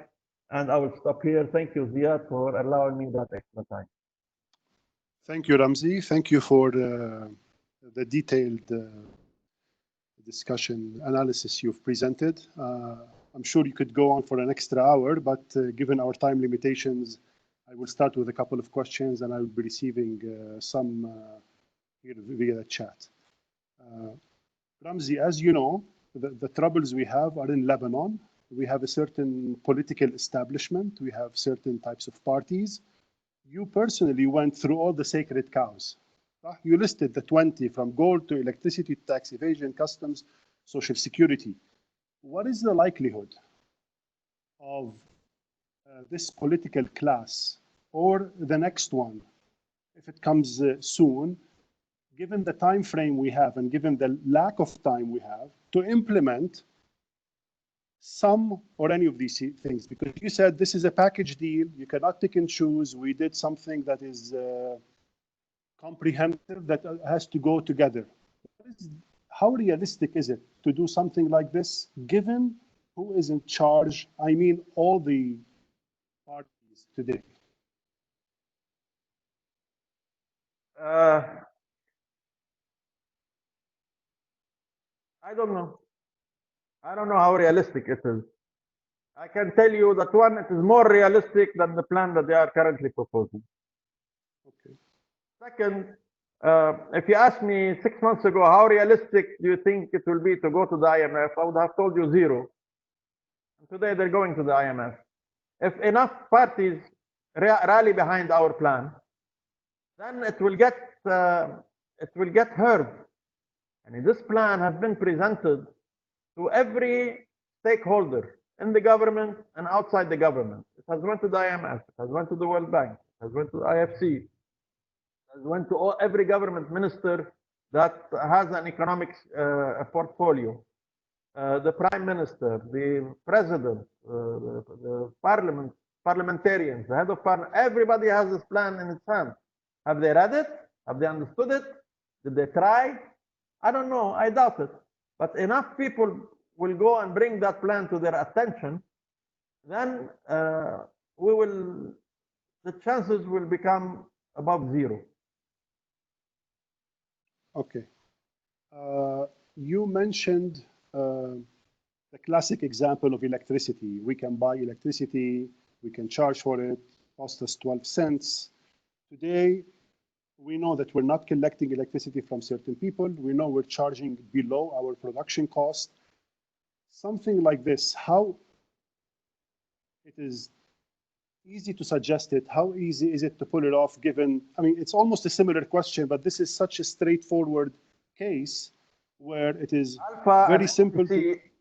And I will stop here. Thank you, Ziad, for allowing me that extra time. Thank you, Ramzi. Thank you for the detailed discussion analysis you've presented. I'm sure you could go on for an extra hour, but given our time limitations, I will start with a couple of questions, and I will be receiving some here via the chat. Ramzi, as you know, the troubles we have are in Lebanon. We have a certain political establishment. We have certain types of parties. You personally went through all the sacred cows. You listed the 20, from gold to electricity, to tax evasion, customs, social security. What is the likelihood of this political class or the next one, if it comes soon, given the time frame we have and given the lack of time we have, to implement some or any of these things? Because you said this is a package deal, you cannot pick and choose. We did something that is comprehensive, that has to go together. How realistic is it to do something like this, given who is in charge? I mean, all the parties today. I don't know. I don't know how realistic it is. I can tell you that, one, it is more realistic than the plan that they are currently proposing. Okay. Second, if you asked me 6 months ago, how realistic do you think it will be to go to the IMF, I would have told you 0. And today they're going to the IMF. If enough parties rally behind our plan, then it will get heard. And this plan has been presented to every stakeholder in the government and outside the government. It has went to the IMF, it has went to the World Bank, it has went to the IFC, it has went to every government minister that has an economic portfolio. The Prime Minister, the President, the parliamentarians, the head of parliament, everybody has this plan in its hand. Have they read it? Have they understood it? Did they try? I don't know, I doubt it. But enough people will go and bring that plan to their attention, then the chances will become above 0. Okay. You mentioned the classic example of electricity. We can buy electricity, we can charge for it, cost us 12 cents. Today, we know that we're not collecting electricity from certain people. We know we're charging below our production cost. Something like this, how it is easy to suggest it, how easy is it to pull it off, given, I mean, it's almost a similar question, but this is such a straightforward case where it is very simple.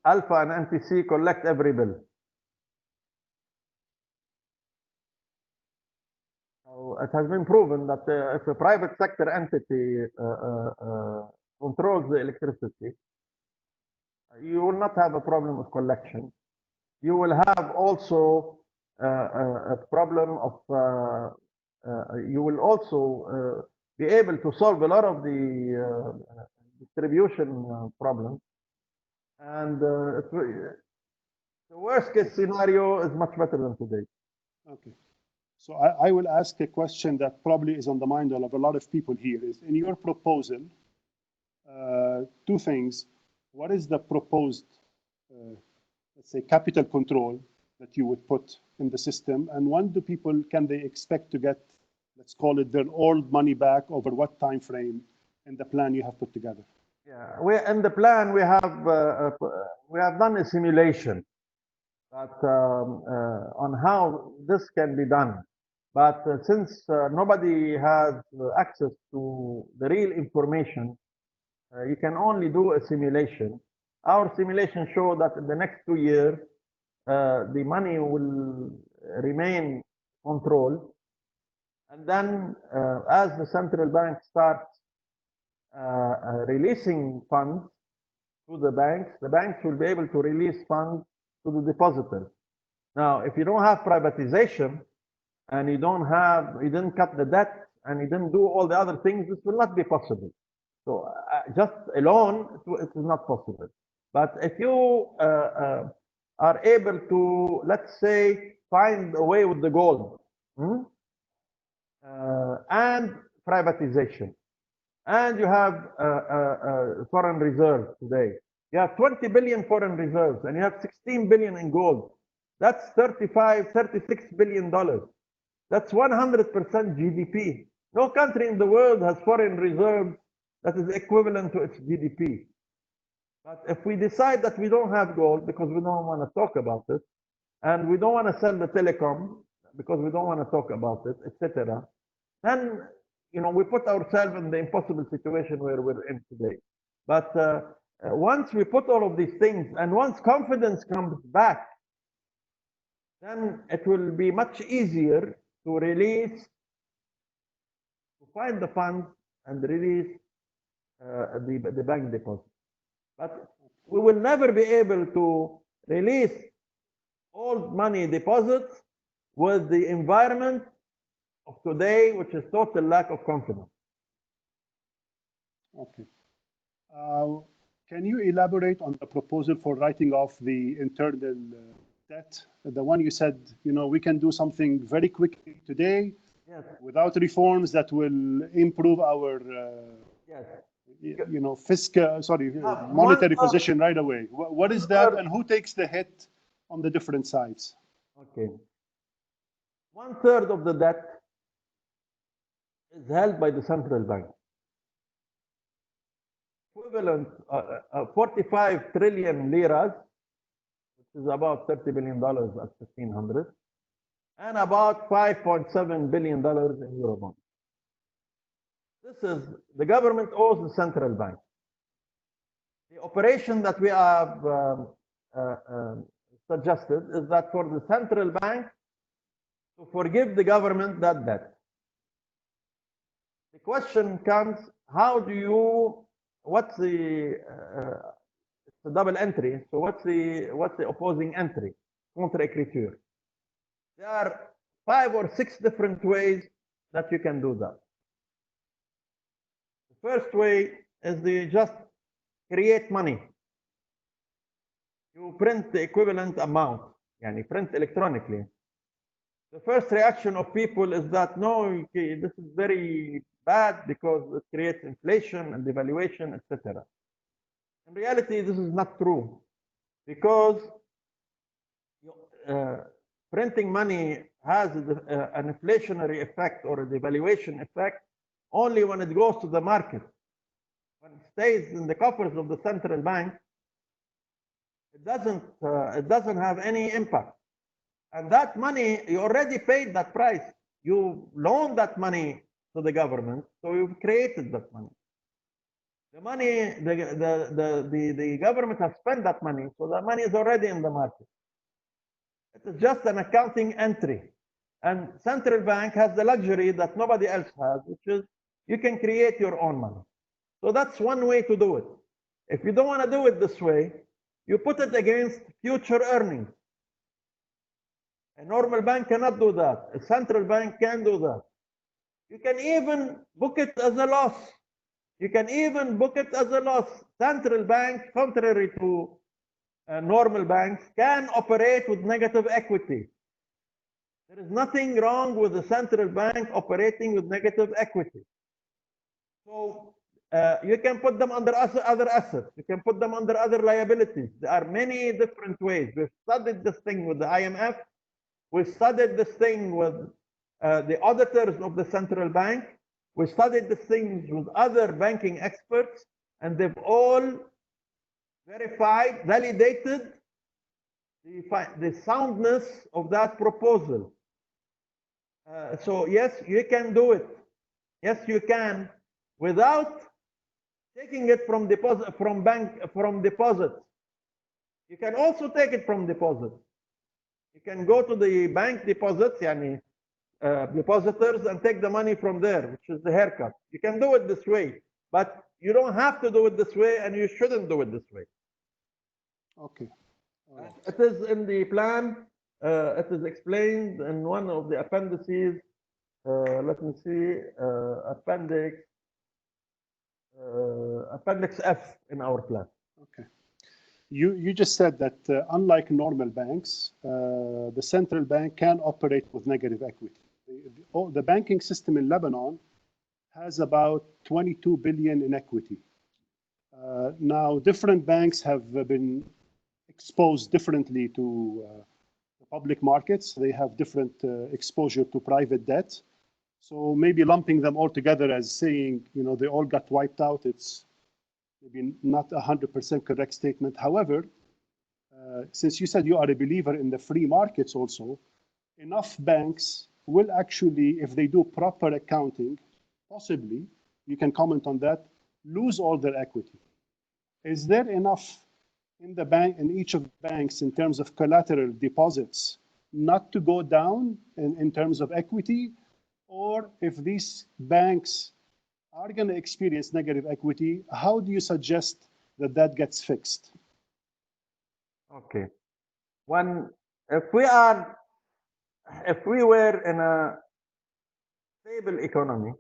Alpha and NTC collect every bill. So it has been proven that if a private sector entity controls the electricity, you will not have a problem with collection. You will have also a problem of you will also be able to solve a lot of the distribution problems. And the worst case scenario is much better than today. Okay. So I will ask a question that probably is on the mind of a lot of people here. Is in your proposal, two things. What is the proposed, let's say, capital control that you would put in the system? And when do people, can they expect to get, let's call it, their old money back over what time frame in the plan you have put together? Yeah, in the plan we have done a simulation that on how this can be done. But since nobody has access to the real information, you can only do a simulation. Our simulation show that in the next 2 years, the money will remain controlled. And then as the central bank starts releasing funds to the banks will be able to release funds to the depositors. Now, if you don't have privatization and you didn't cut the debt and you didn't do all the other things, this will not be possible. So just alone, it is not possible. But if you are able to, let's say, find a way with the gold and privatization, and you have foreign reserves today. You have 20 billion foreign reserves, and you have 16 billion in gold. That's $36 billion. That's 100% GDP. No country in the world has foreign reserves that is equivalent to its GDP. But if we decide that we don't have gold because we don't want to talk about it, and we don't want to sell the telecom because we don't want to talk about it, etc., then we put ourselves in the impossible situation where we're in today. But once we put all of these things, and once confidence comes back, then it will be much easier to release, to find the funds and release the bank deposit. But we will never be able to release old money deposits with the environment of today, which is total lack of confidence. Okay. Can you elaborate on the proposal for writing off the internal debt? The one you said, we can do something very quickly today, yes, without reforms that will improve our, yes, fiscal, monetary position right away. What is that, and who takes the hit on the different sides? Okay. 1/3 of the debt is held by the central bank, equivalent 45 trillion liras, which is about $30 billion at 1500, and about $5.7 billion in Eurobonds. This is, the government owes the central bank. The operation that we have suggested is that for the central bank to forgive the government that debt. The question comes, what's the double entry? So what's the opposing entry? Contre-écriture. There are 5 or 6 different ways that you can do that. The first way is they just create money. You print the equivalent amount, print electronically. The first reaction of people is that, no, this is very bad because it creates inflation and devaluation, etc. In reality, this is not true, because printing money has an inflationary effect or a devaluation effect only when it goes to the market. When it stays in the coffers of the central bank, it doesn't have any impact. And that money, you already paid that price. You loaned that money to the government, so you've created that money. The money, the government has spent that money, so that money is already in the market. It is just an accounting entry. And central bank has the luxury that nobody else has, which is you can create your own money. So that's one way to do it. If you don't want to do it this way, you put it against future earnings. A normal bank cannot do that. A central bank can do that. You can even book it as a loss. You can even book it as a loss. Central banks, contrary to normal banks, can operate with negative equity. There is nothing wrong with the central bank operating with negative equity. So you can put them under other assets. You can put them under other liabilities. There are many different ways. We've studied this thing with the IMF. We studied this thing with the auditors of the central bank. We studied these things with other banking experts, and they've all verified, validated the soundness of that proposal. So yes, you can do it. Yes, you can, without taking it from deposits. You can also take it from deposits. You can go to the bank deposits, depositors, and take the money from there, which is the haircut. You can do it this way, but you don't have to do it this way, and you shouldn't do it this way. Okay. It is in the plan. It is explained in one of the appendices. Let me see, Appendix F in our plan. Okay. You just said that unlike normal banks, the central bank can operate with negative equity. The banking system in Lebanon has about 22 billion in equity. Now, different banks have been exposed differently to the public markets. They have different exposure to private debt. So maybe lumping them all together as saying, they all got wiped out, it's maybe not 100% correct statement. However, since you said you are a believer in the free markets also, enough banks will actually, if they do proper accounting, possibly, you can comment on that, lose all their equity. Is there enough in the bank, in each of the banks, in terms of collateral deposits, not to go down in terms of equity? Or if these banks are going to experience negative equity, how do you suggest that gets fixed? Okay. If we were in a stable economy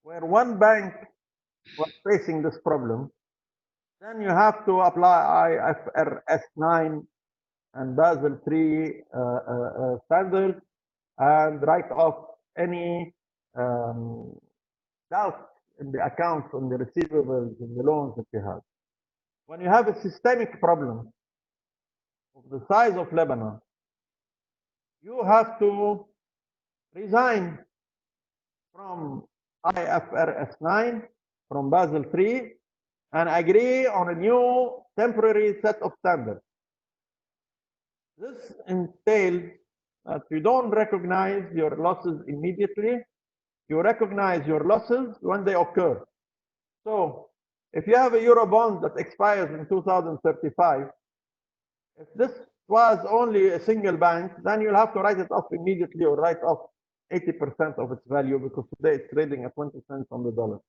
where one bank was facing this problem, then you have to apply IFRS 9 and Basel III standards and write off any doubt in the accounts, on the receivables, in the loans that you have. When you have a systemic problem of the size of Lebanon, you have to resign from IFRS 9, from Basel III, and agree on a new temporary set of standards. This entails that you don't recognize your losses immediately. You recognize your losses when they occur. So if you have a Euro bond that expires in 2035, if this was only a single bank, then you'll have to write it off immediately or write off 80% of its value, because today it's trading at 20 cents on the dollar.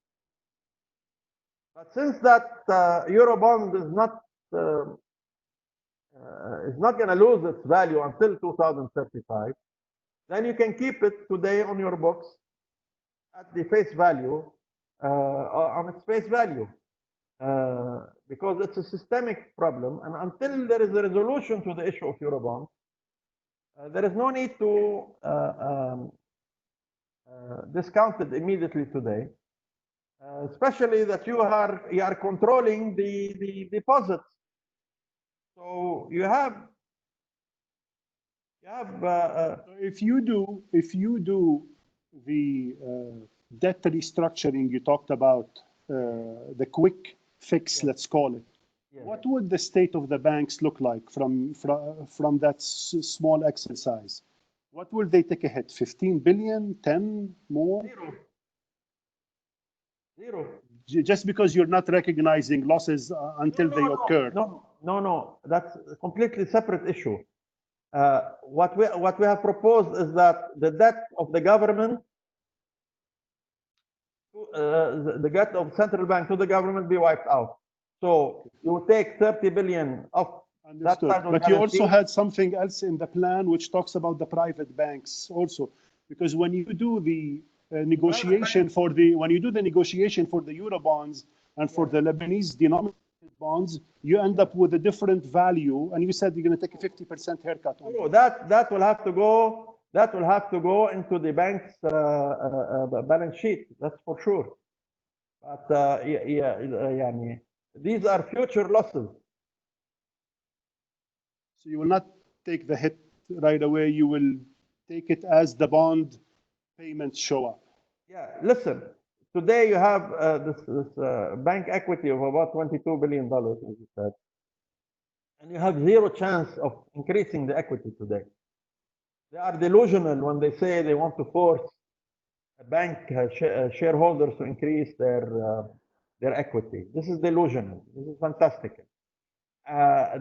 But since that Euro bond is not going to lose its value until 2035, then you can keep it today on your books at the face value, on its face value, because it's a systemic problem, and until there is a resolution to the issue of Eurobond, there is no need to discount it immediately today, especially that you are controlling the deposits. So you have if you do the debt restructuring you talked about, the quick fix, let's call it, what would the state of the banks look like from that small exercise? What will they take a hit? 15 billion, 10 more? Zero. Just because you're not recognizing losses until they occur. No, that's a completely separate issue. What we have proposed is that the debt of the government, the debt of central bank to the government, be wiped out. So you take 30 billion of Understood. side will But you also guarantee. had something else in the plan which talks about the private banks also, because when you do the negotiation for the Eurobonds and for the Lebanese denominated bonds, you end up with a different value, and you said you're going to take a 50% haircut on that will have to go. That will have to go into the bank's balance sheet. That's for sure. But يعني, these are future losses. So you will not take the hit right away. You will take it as the bond payments show up. Yeah, listen. Today you have this bank equity of about $22 billion, as you said, and you have zero chance of increasing the equity today. They are delusional when they say they want to force bank shareholders to increase their equity. This is delusional. This is fantastic.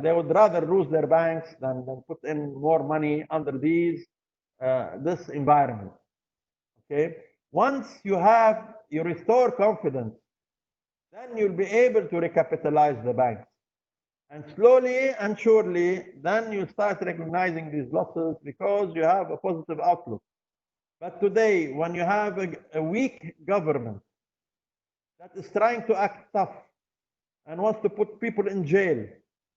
They would rather lose their banks than put in more money under this environment. Okay. Once you restore confidence, then you'll be able to recapitalize the banks. And slowly and surely, then you start recognizing these losses because you have a positive outlook. But today, when you have a weak government that is trying to act tough and wants to put people in jail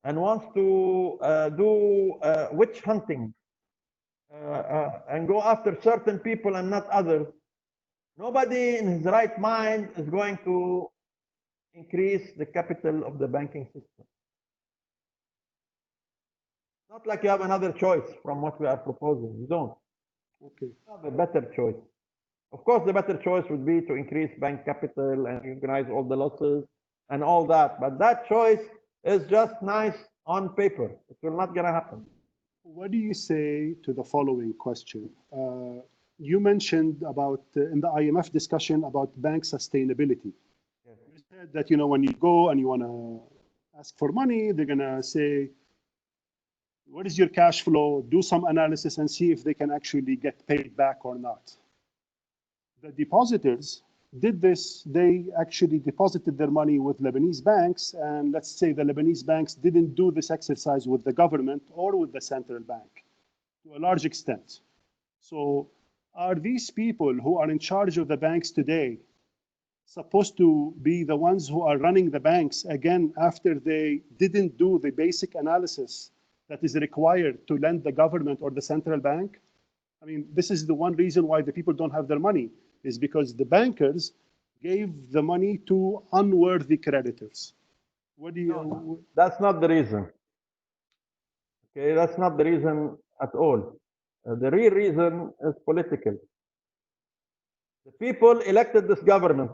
and wants to do witch hunting and go after certain people and not others, nobody in his right mind is going to increase the capital of the banking system. Not like you have another choice from what we are proposing. You don't. Okay. You have a better choice. Of course, the better choice would be to increase bank capital and recognize all the losses and all that. But that choice is just nice on paper. It will not going to happen. What do you say to the following question? You mentioned about in the IMF discussion about bank sustainability. Yes. You said that when you go and you want to ask for money, they're going to say, what is your cash flow? Do some analysis and see if they can actually get paid back or not. The depositors did this. They actually deposited their money with Lebanese banks, and let's say the Lebanese banks didn't do this exercise with the government or with the central bank to a large extent. So are these people who are in charge of the banks today supposed to be the ones who are running the banks again after they didn't do the basic analysis that is required to lend the government or the central bank? I mean, this is the one reason why the people don't have their money, is because the bankers gave the money to unworthy creditors. What do you? No, that's not the reason. Okay, that's not the reason at all. The real reason is political. The people elected this government.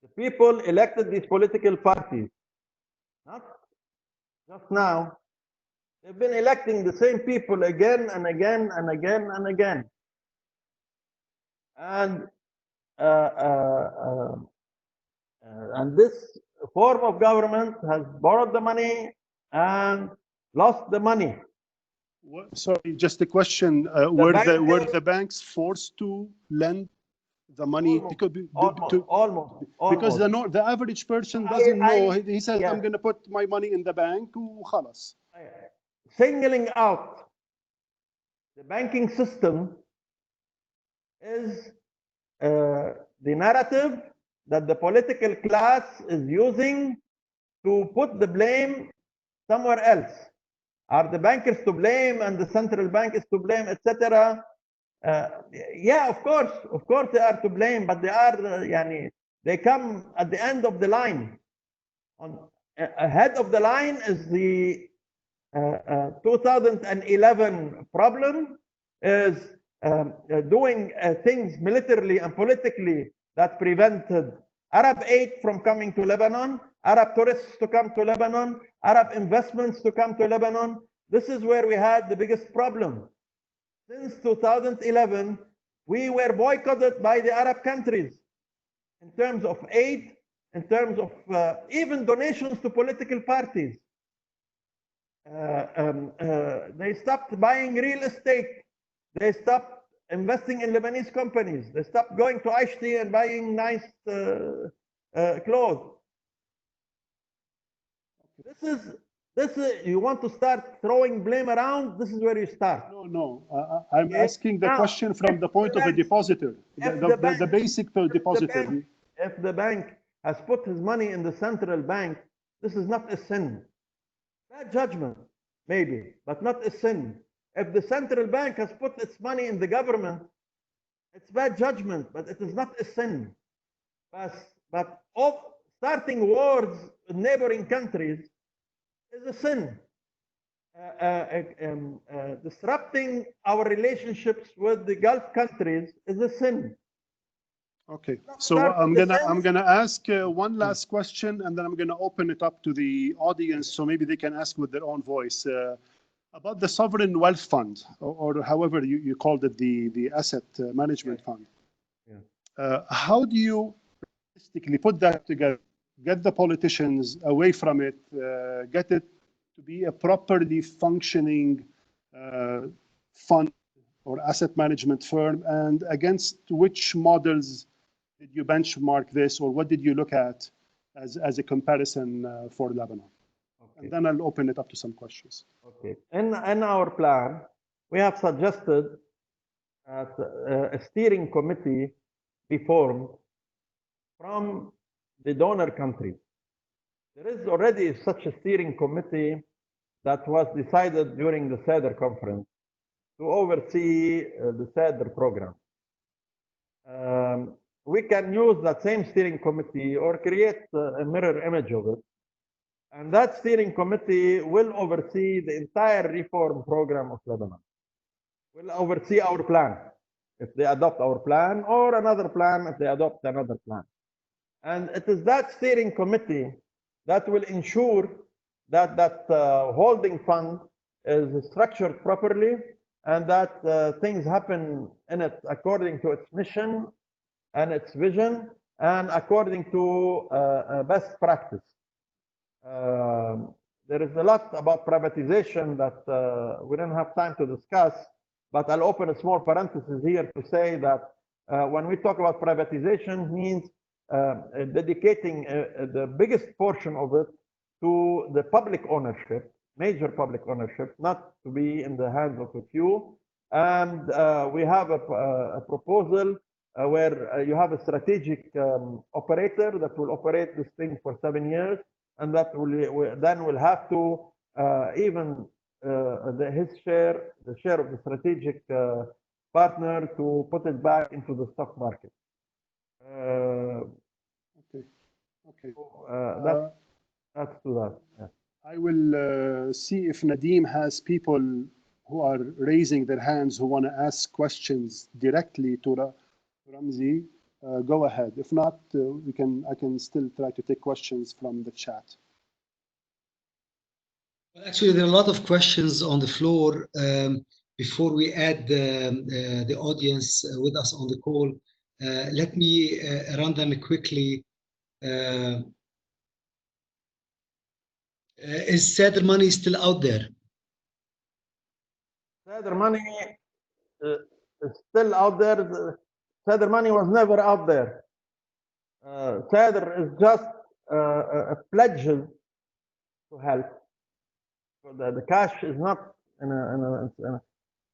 The people elected these political parties. Not just now. They've been electing the same people again and again and again and again. And this form of government has borrowed the money and lost the money. Sorry, just a question. Were the banks forced to lend the money? Almost. Because the average person doesn't know. He says, I'm going to put my money in the bank. وخلاص. Singling out the banking system is the narrative that the political class is using to put the blame somewhere else. Are the bankers to blame and the central bank is to blame, etc.? Yeah, of course they are to blame, but they are, they come at the end of the line. Ahead of the line is the 2011 problem, is doing things militarily and politically that prevented Arab aid from coming to Lebanon, Arab tourists to come to Lebanon, Arab investments to come to Lebanon. This is where we had the biggest problem. Since 2011, we were boycotted by the Arab countries in terms of aid, in terms of even donations to political parties. They stopped buying real estate. They stopped investing in Lebanese companies. They stopped going to ICT and buying nice clothes. This is, you want to start throwing blame around, this is where you start. No. I'm asking the question from the point of a depositor, the basic depositor. If the bank has put his money in the central bank, this is not a sin. Bad judgment, maybe, but not a sin. If the central bank has put its money in the government, it's bad judgment, but it is not a sin. But starting wars with neighboring countries is a sin. Disrupting our relationships with the Gulf countries is a sin. Okay, so I'm gonna ask one last question, and then I'm gonna open it up to the audience, so maybe they can ask with their own voice about the sovereign wealth fund, or however you called it, the asset management fund. Yeah. How do you realistically put that together? Get the politicians away from it, get it to be a properly functioning fund or asset management firm, and against which models did you benchmark this, or what did you look at as a comparison for Lebanon? Okay. And then I'll open it up to some questions. Okay. In our plan, we have suggested that a steering committee be formed from the donor countries. There is already such a steering committee that was decided during the SADR conference to oversee the SADR program. We can use that same steering committee or create a mirror image of it. And that steering committee will oversee the entire reform program of Lebanon. Will oversee our plan, if they adopt our plan, or another plan if they adopt another plan. And it is that steering committee that will ensure that holding fund is structured properly, and that things happen in it according to its mission and its vision, and according to best practice. There is a lot about privatization that we don't have time to discuss, but I'll open a small parenthesis here to say that when we talk about privatization, means dedicating the biggest portion of it to the public ownership, major public ownership, not to be in the hands of a few. And we have a proposal where you have a strategic operator that will operate this thing for 7 years, and that will have to his share, the share of the strategic partner, to put it back into the stock market. Okay. So, that's to that. Yeah. I will see if Nadeem has people who are raising their hands who want to ask questions directly to Ramzi. Go ahead. If not, I can still try to take questions from the chat. Well, actually, there are a lot of questions on the floor. Before we add the audience with us on the call, let me run them quickly. Is SADR money still out there? SADR money is still out there. SADR money was never out there. SADR is just a pledge to help. So the cash is not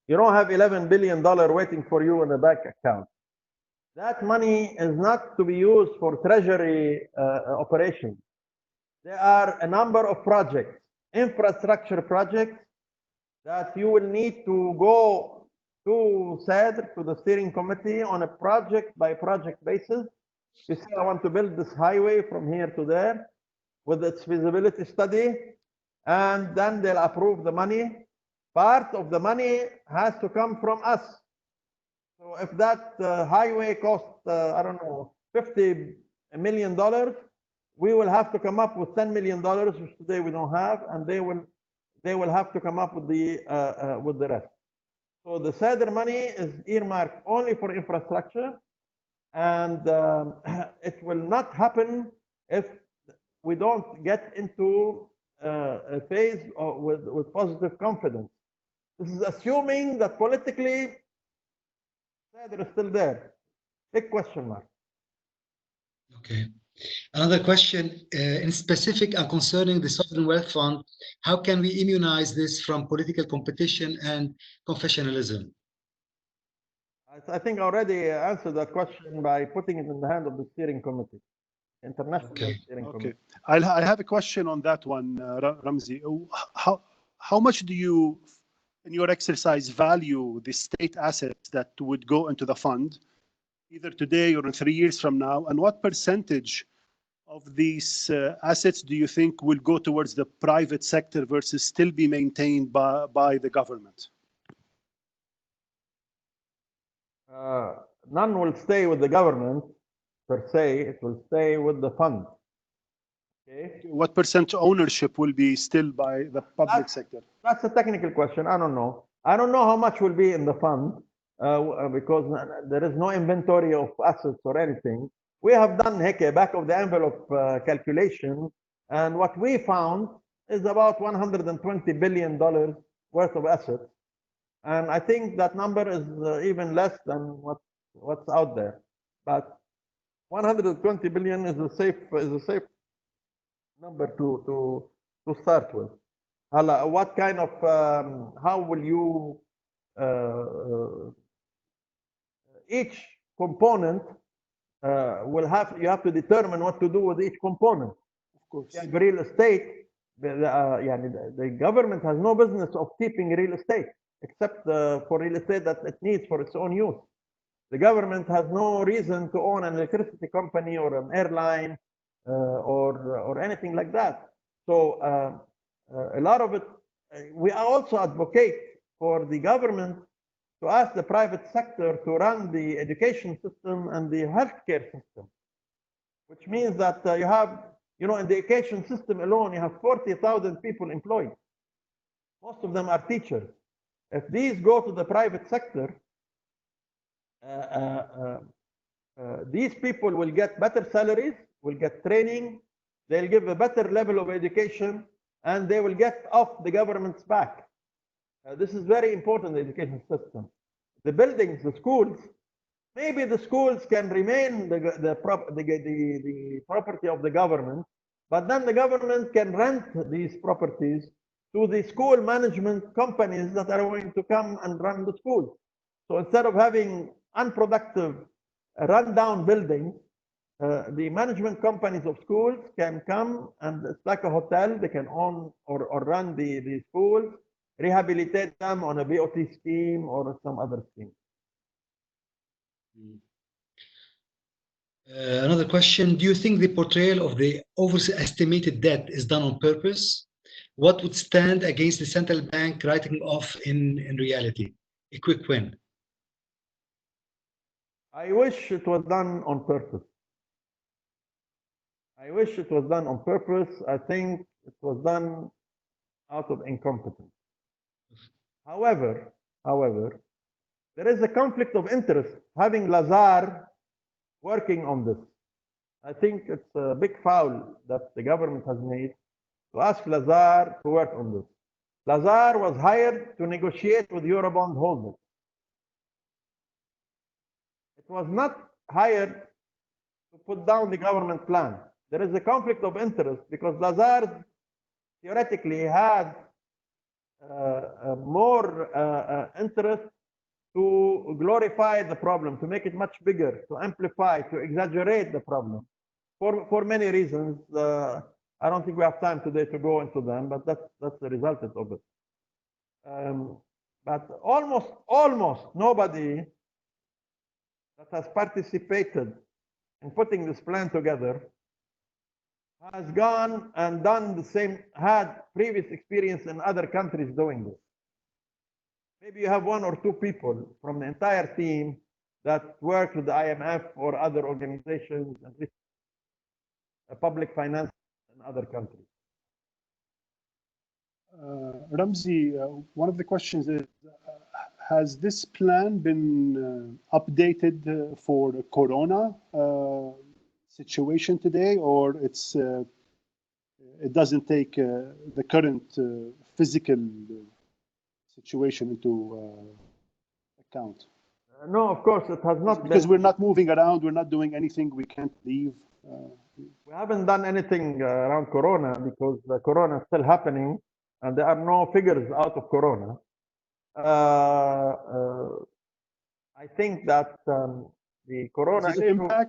you don't have $11 billion waiting for you in a bank account. That money is not to be used for treasury operations. There are a number of projects, infrastructure projects, that you will need to go to SADR, to the steering committee, on a project by project basis. You say, I want to build this highway from here to there with its feasibility study, and then they'll approve the money. Part of the money has to come from us. So if that highway costs, I don't know, $50 million, we will have to come up with $10 million, which today we don't have, and they will have to come up with the rest. So the SADR money is earmarked only for infrastructure, and it will not happen if we don't get into a phase with positive confidence. This is assuming that politically SADR is still there. Big question mark. Okay. Another question, in specific and concerning the sovereign wealth fund, how can we immunize this from political competition and confessionalism? I think I already answered that question by putting it in the hand of the steering committee, international steering committee. I have a question on that one, Ramzi. How much do you, in your exercise, value the state assets that would go into the fund, either today or in 3 years from now, and what percentage of these assets do you think will go towards the private sector versus still be maintained by the government? None will stay with the government per se, it will stay with the fund. Okay. What percent ownership will be still by the public sector? That's a technical question. I don't know. I don't know how much will be in the fund because there is no inventory of assets or anything. We have done back of the envelope calculation, and what we found is about $120 billion worth of assets. And I think that number is even less than what's out there. But 120 billion is a safe number to start with. What kind of how will you each component you have to determine what to do with each component. Of course. Yeah, real estate, the government has no business of keeping real estate except for real estate that it needs for its own use. The government has no reason to own an electricity company or an airline or anything like that. So a lot of it, we also advocate for the government to ask the private sector to run the education system and the healthcare system, which means that you have, in the education system alone, you have 40,000 people employed. Most of them are teachers. If these go to the private sector, these people will get better salaries, will get training, they'll give a better level of education, and they will get off the government's back. This is very important, the education system. The buildings, the schools, maybe the schools can remain the property of the government, but then the government can rent these properties to the school management companies that are going to come and run the schools. So instead of having unproductive, run-down buildings, the management companies of schools can come and it's like a hotel. They can own or run the schools, rehabilitate them on a BOT scheme or some other scheme. Another question, do you think the portrayal of the overestimated debt is done on purpose? What would stand against the central bank writing off in reality? A quick win. I wish it was done on purpose. I wish it was done on purpose. I think it was done out of incompetence. However, there is a conflict of interest having Lazar working on this. I think it's a big foul that the government has made to ask Lazar to work on this. Lazar was hired to negotiate with Eurobond holders. It was not hired to put down the government plan. There is a conflict of interest because Lazar theoretically had more interest to glorify the problem, to make it much bigger, to amplify, to exaggerate the problem for many reasons. I don't think we have time today to go into them, but that's the result of it. But almost nobody that has participated in putting this plan together has gone and done the same, had previous experience in other countries doing this. Maybe you have 1 or 2 people from the entire team that work with the IMF or other organizations, at least public finance in other countries. Ramzi, one of the questions is, has this plan been updated for the corona situation today, or it doesn't take the current physical situation into account? No, of course, it has not because been. We're not moving around, we're not doing anything, we can't leave. We haven't done anything around Corona because the Corona is still happening and there are no figures out of Corona. I think that the Corona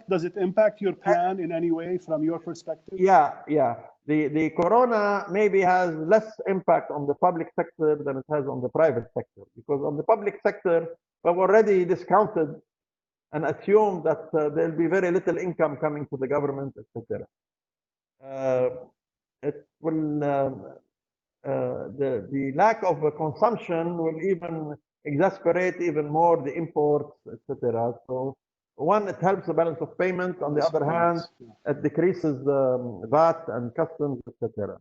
does it impact your plan in any way from your perspective? Yeah. The Corona maybe has less impact on the public sector than it has on the private sector, because on the public sector, we've already discounted and assumed that there'll be very little income coming to the government, etc. It will the lack of consumption will even exasperate even more the imports, etc. So one, it helps the balance of payment. On the other hand, it decreases VAT and customs, etc.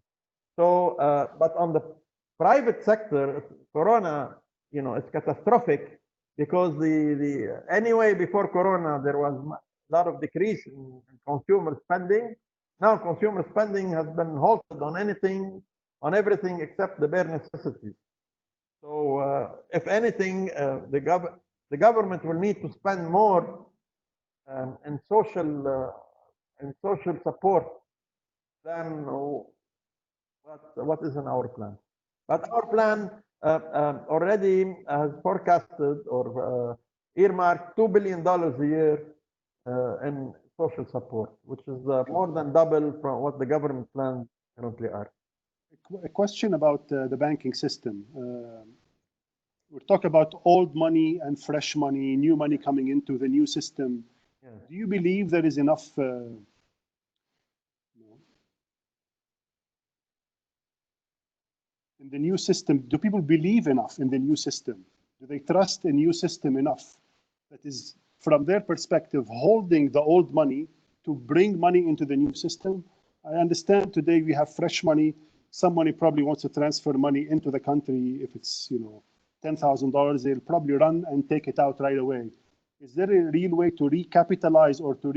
So, but on the private sector, Corona, it's catastrophic, because anyway before Corona there was a lot of decrease in consumer spending. Now consumer spending has been halted on everything except the bare necessities. So if anything, the government will need to spend more in social support than what is in our plan. But our plan already has forecasted or earmarked $2 billion a year in social support, which is more than double from what the government plans currently are. A question about the banking system. We're talking about old money and fresh money, new money coming into the new system. Yeah. Do you believe there is enough in the new system? Do people believe enough in the new system? Do they trust the new system enough that is, from their perspective, holding the old money to bring money into the new system? I understand today we have fresh money. Somebody probably wants to transfer money into the country. If it's, $10,000, they'll probably run and take it out right away. Is there a real way to recapitalize or to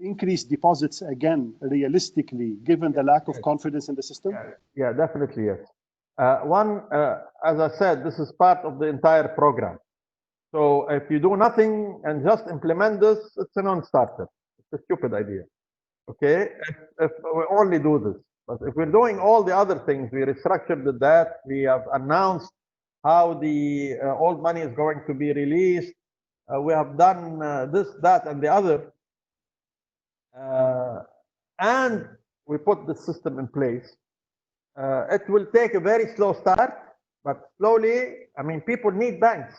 increase deposits again, realistically, given the lack of confidence in the system? Yeah, definitely, yes. As I said, this is part of the entire program. So if you do nothing and just implement this, it's a non-starter. It's a stupid idea. Okay, if we only do this. But if we're doing all the other things, we restructured the debt, we have announced how the old money is going to be released, we have done this, that, and the other, and we put the system in place. It will take a very slow start, but slowly. I mean, people need banks.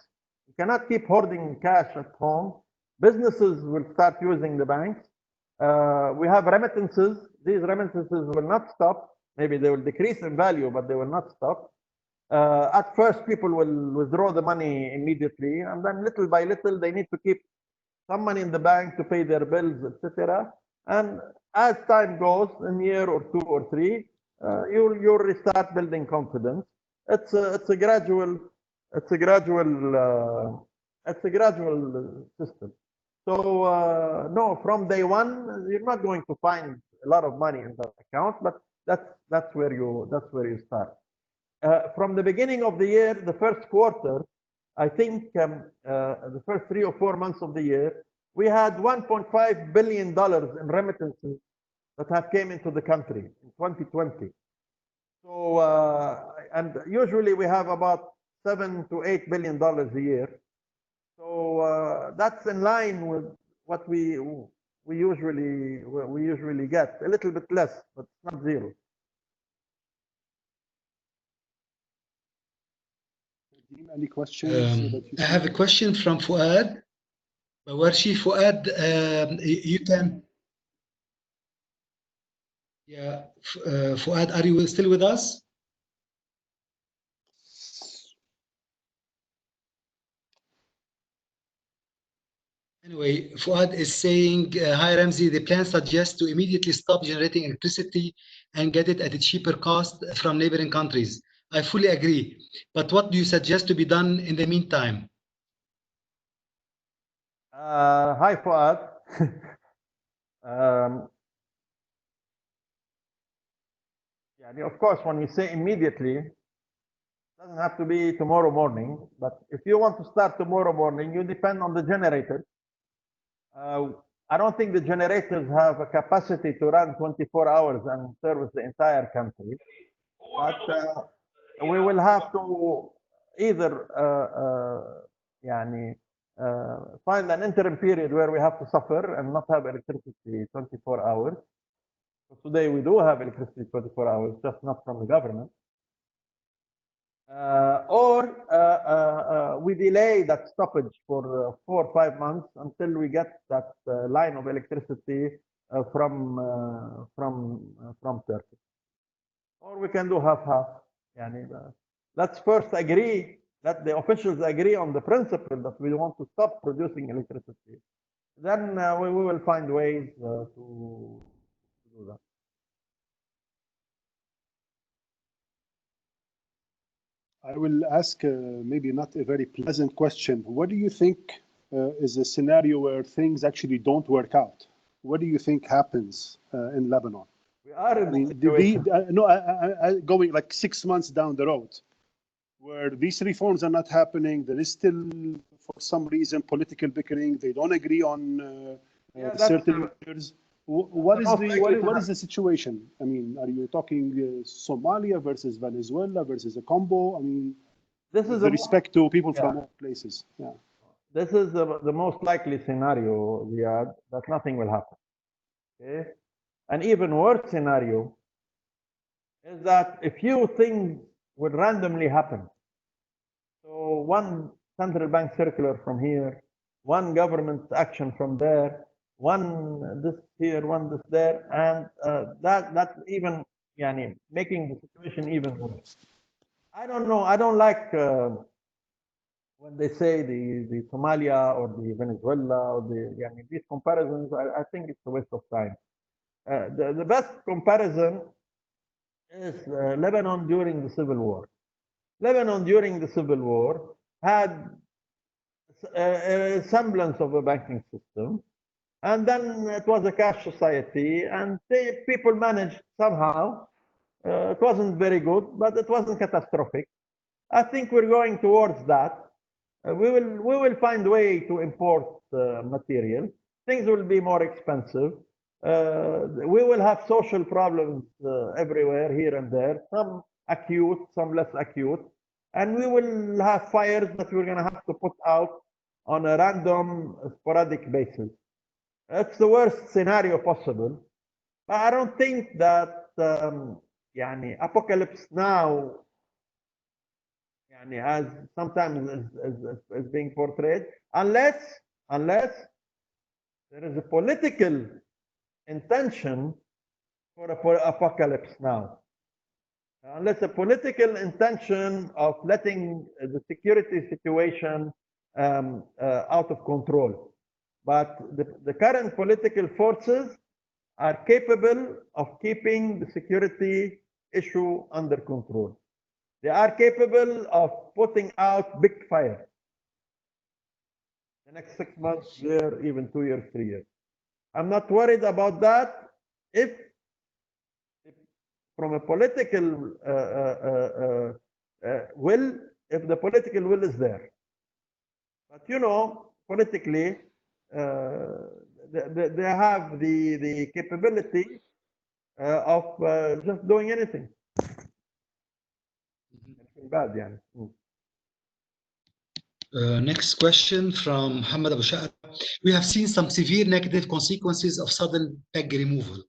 You cannot keep hoarding cash at home. Businesses will start using the banks. We have remittances. These remittances will not stop. Maybe they will decrease in value, but they will not stop. At first, people will withdraw the money immediately, and then little by little, they need to keep some money in the bank to pay their bills, etc. And as time goes, in a year or 2 or 3, you'll restart building confidence. It's a gradual system. So no, from day one, you're not going to find a lot of money in that account, but that's where you start. From the beginning of the year, the first quarter, I think the first 3 or 4 months of the year, we had $1.5 billion in remittances that have came into the country in 2020. So and usually we have about $7 to $8 billion a year. So that's in line with what we usually get. A little bit less, but not zero. Any questions? I have a question from Fuad. Bawarshi, Fuad, you can. Yeah, Fuad, are you still with us? Anyway, Fuad is saying, hi Ramzi, the plan suggests to immediately stop generating electricity and get it at a cheaper cost from neighboring countries. I fully agree. But what do you suggest to be done in the meantime? Hi, Fuad. Yeah, of course, when you say immediately, it doesn't have to be tomorrow morning. But if you want to start tomorrow morning, you depend on the generator. I don't think the generators have a capacity to run 24 hours and service the entire country. But we will have to either find an interim period where we have to suffer and not have electricity 24 hours. So today we do have electricity 24 hours, just not from the government. Or we delay that stoppage for 4 or 5 months until we get that line of electricity from Turkey. Or we can do half-half. Let's first agree, let the officials agree on the principle that we want to stop producing electricity. Then we will find ways to do that. I will ask maybe not a very pleasant question. What do you think is a scenario where things actually don't work out? What do you think happens in Lebanon? We are in going like 6 months down the road, where these reforms are not happening. There is still, for some reason, political bickering. They don't agree on certain measures. What is the situation? I mean, are you talking Somalia versus Venezuela versus a combo? I mean, this is with respect to people from all places. Yeah. This is the most likely scenario, Riyadh, that nothing will happen. Okay? An even worse scenario is that a few things would randomly happen. So one central bank circular from here, one government action from there, one this here, one this there, and that even making the situation even worse. I don't know. I don't like when they say the Somalia or the Venezuela or these comparisons. I think it's a waste of time. The best comparison is Lebanon during the Civil War. Lebanon during the Civil War had a semblance of a banking system, and then it was a cash society, and people managed somehow. It wasn't very good, but it wasn't catastrophic. I think we're going towards that. We will find a way to import material. Things will be more expensive. We will have social problems everywhere, here and there, some acute, some less acute. And we will have fires that we're going to have to put out on a random, sporadic basis. That's the worst scenario possible. But I don't think that apocalypse now, as sometimes is being portrayed, unless there is a political intention for apocalypse now. Unless a political intention of letting the security situation out of control. But the current political forces are capable of keeping the security issue under control. They are capable of putting out big fires. The next 6 months, year, even 2 years, 3 years. I'm not worried about that if from a political will, if the political will is there. But politically, they have the capability of just doing anything. Bad, Next question from Muhammad Abu Shahar. We have seen some severe negative consequences of sudden peg removal.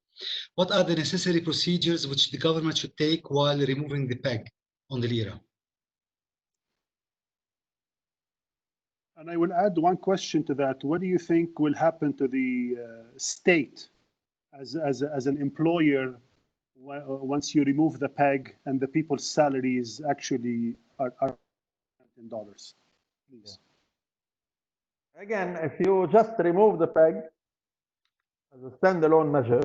What are the necessary procedures which the government should take while removing the peg on the lira? And I will add one question to that. What do you think will happen to the state as an employer once you remove the peg and the people's salaries actually are in dollars? Please. Again, if you just remove the peg as a standalone measure,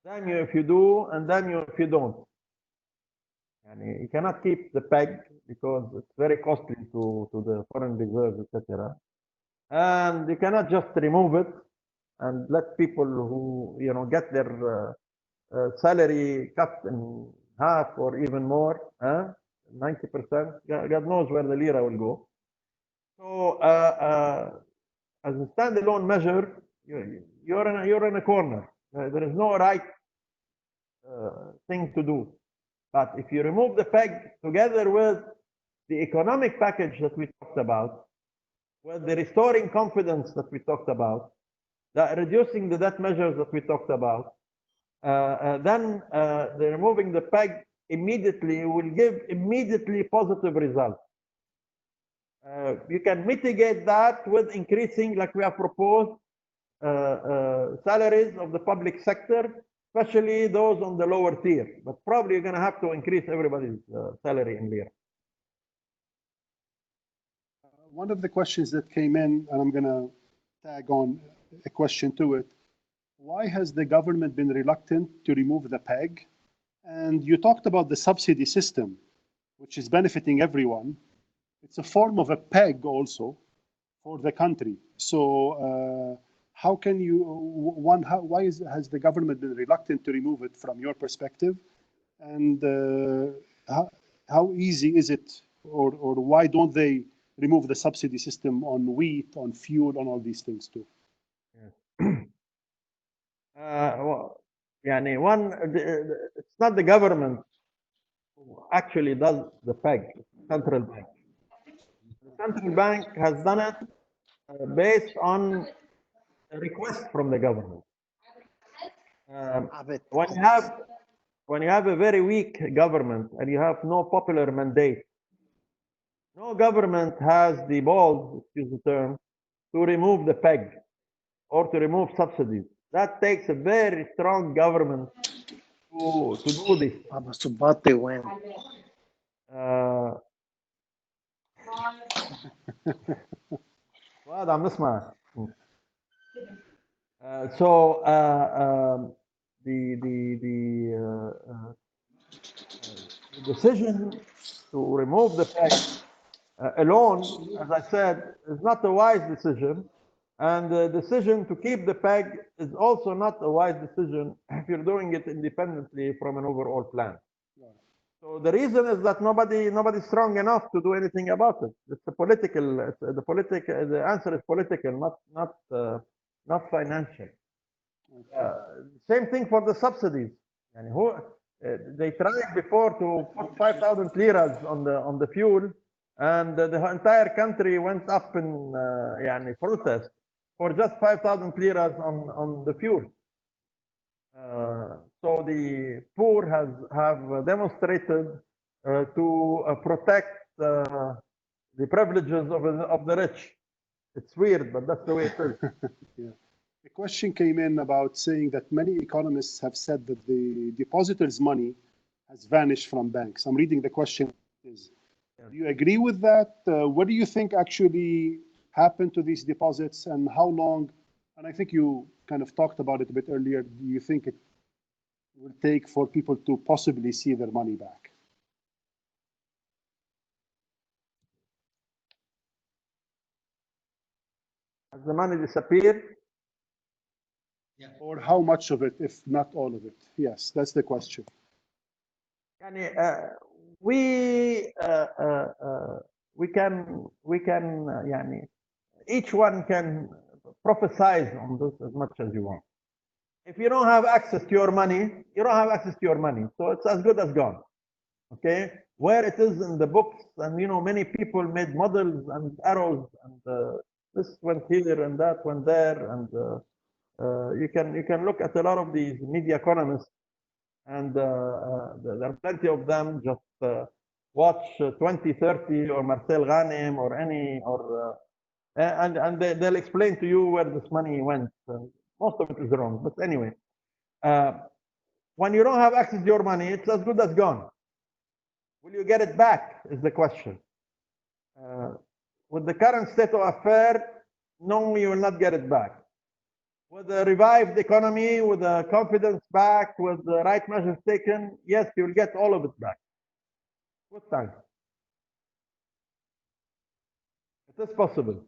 damn you if you do, and damn you if you don't. You cannot keep the peg because it's very costly to the foreign reserves, etc. And you cannot just remove it and let people who get their salary cut in half or even more, 90%. God knows where the lira will go. So as a standalone measure, you're in a corner. There is no right thing to do. But if you remove the peg together with the economic package that we talked about, with the restoring confidence that we talked about, reducing the debt measures that we talked about, then the removing the peg immediately will give immediately positive results. You can mitigate that with increasing, like we have proposed, salaries of the public sector, especially those on the lower tier. But probably you're going to have to increase everybody's salary in lira. One of the questions that came in, and I'm going to tag on a question to it. Why has the government been reluctant to remove the peg? And you talked about the subsidy system, which is benefiting everyone. It's a form of a peg also for the country. So how can you, why has the government been reluctant to remove it from your perspective? And how easy is it, or why don't they remove the subsidy system on wheat, on fuel, on all these things too? Well, it's not the government who actually does the peg, it's the central bank. The central bank has done it based on a request from the government. When you have a very weak government and you have no popular mandate, no government has the balls, excuse the term, to remove the peg or to remove subsidies. That takes a very strong government to do this. So the decision to remove the peg alone, as I said, is not a wise decision. And the decision to keep the peg is also not a wise decision if you're doing it independently from an overall plan. So the reason is that nobody's strong enough to do anything about it. It's a political. The answer is political, not financial. Same thing for the subsidies. And they tried before to put 5,000 liras on the fuel, and the entire country went up in protest for just 5,000 liras on the fuel. So the poor have demonstrated to protect the privileges of the rich. It's weird, but that's the way it is. Yeah. A question came in about saying that many economists have said that the depositors' money has vanished from banks. I'm reading the question. Do you agree with that? What do you think actually happened to these deposits, and how long? And I think you kind of talked about it a bit earlier. Do you think it will take for people to possibly see their money back? Has the money disappeared? Yeah. Or how much of it, if not all of it? Yes, that's the question. We can each one can prophesize on this as much as you want. If you don't have access to your money, you don't have access to your money. So it's as good as gone. Okay, where it is in the books, and many people made models and arrows, and this went here and that went there, and you can look at a lot of these media economists, and there are plenty of them. Just watch 2030 or Marcel Ghanem or and they'll explain to you where this money went. Most of it is wrong, but anyway, when you don't have access to your money, it's as good as gone. Will you get it back is the question. With the current state of affairs, no, you will not get it back. With a revived economy, with the confidence back, with the right measures taken, yes, you will get all of it back. Good time. It is possible.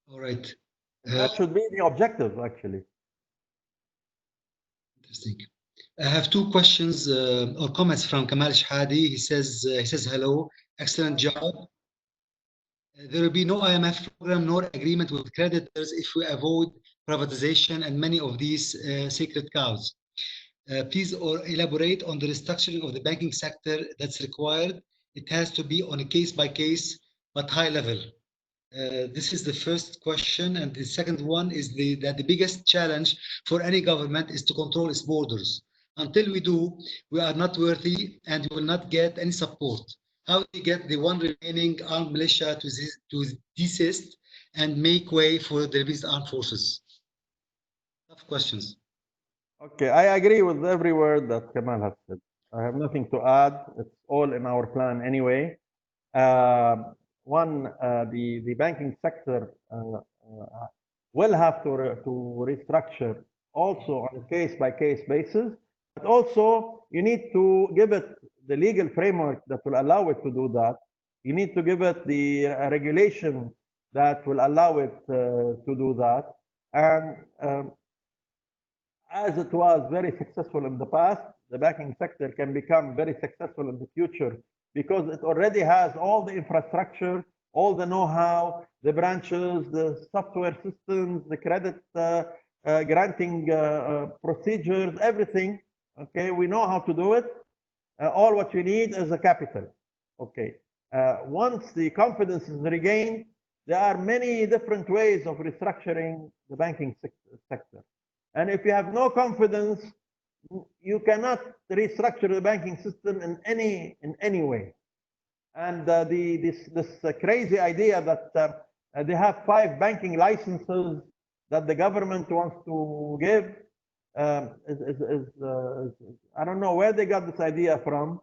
All right. That should be the objective, actually. Interesting. I have two questions or comments from Kamal Shhadi. He says hello, excellent job. There will be no IMF program nor agreement with creditors if we avoid privatization and many of these sacred cows. Please elaborate on the restructuring of the banking sector that's required. It has to be on a case-by-case, but high level. This is the first question, and the second one is that the biggest challenge for any government is to control its borders. Until we do, we are not worthy and we will not get any support. How do we get the one remaining armed militia to desist and make way for the Lebanese armed forces? Tough questions. Okay, I agree with every word that Kamal has said. I have nothing to add. It's all in our plan anyway. The banking sector will have to restructure also on a case-by-case basis, but also you need to give it the legal framework that will allow it to do that. You need to give it the regulation that will allow it to do that. And as it was very successful in the past, the banking sector can become very successful in the future because it already has all the infrastructure, all the know-how, the branches, the software systems, the credit granting procedures, everything. Okay, we know how to do it. All what we need is a capital. Okay, once the confidence is regained, there are many different ways of restructuring the banking sector. And if you have no confidence, you cannot restructure the banking system in any way. And this crazy idea that they have 5 banking licenses that the government wants to give I don't know where they got this idea from,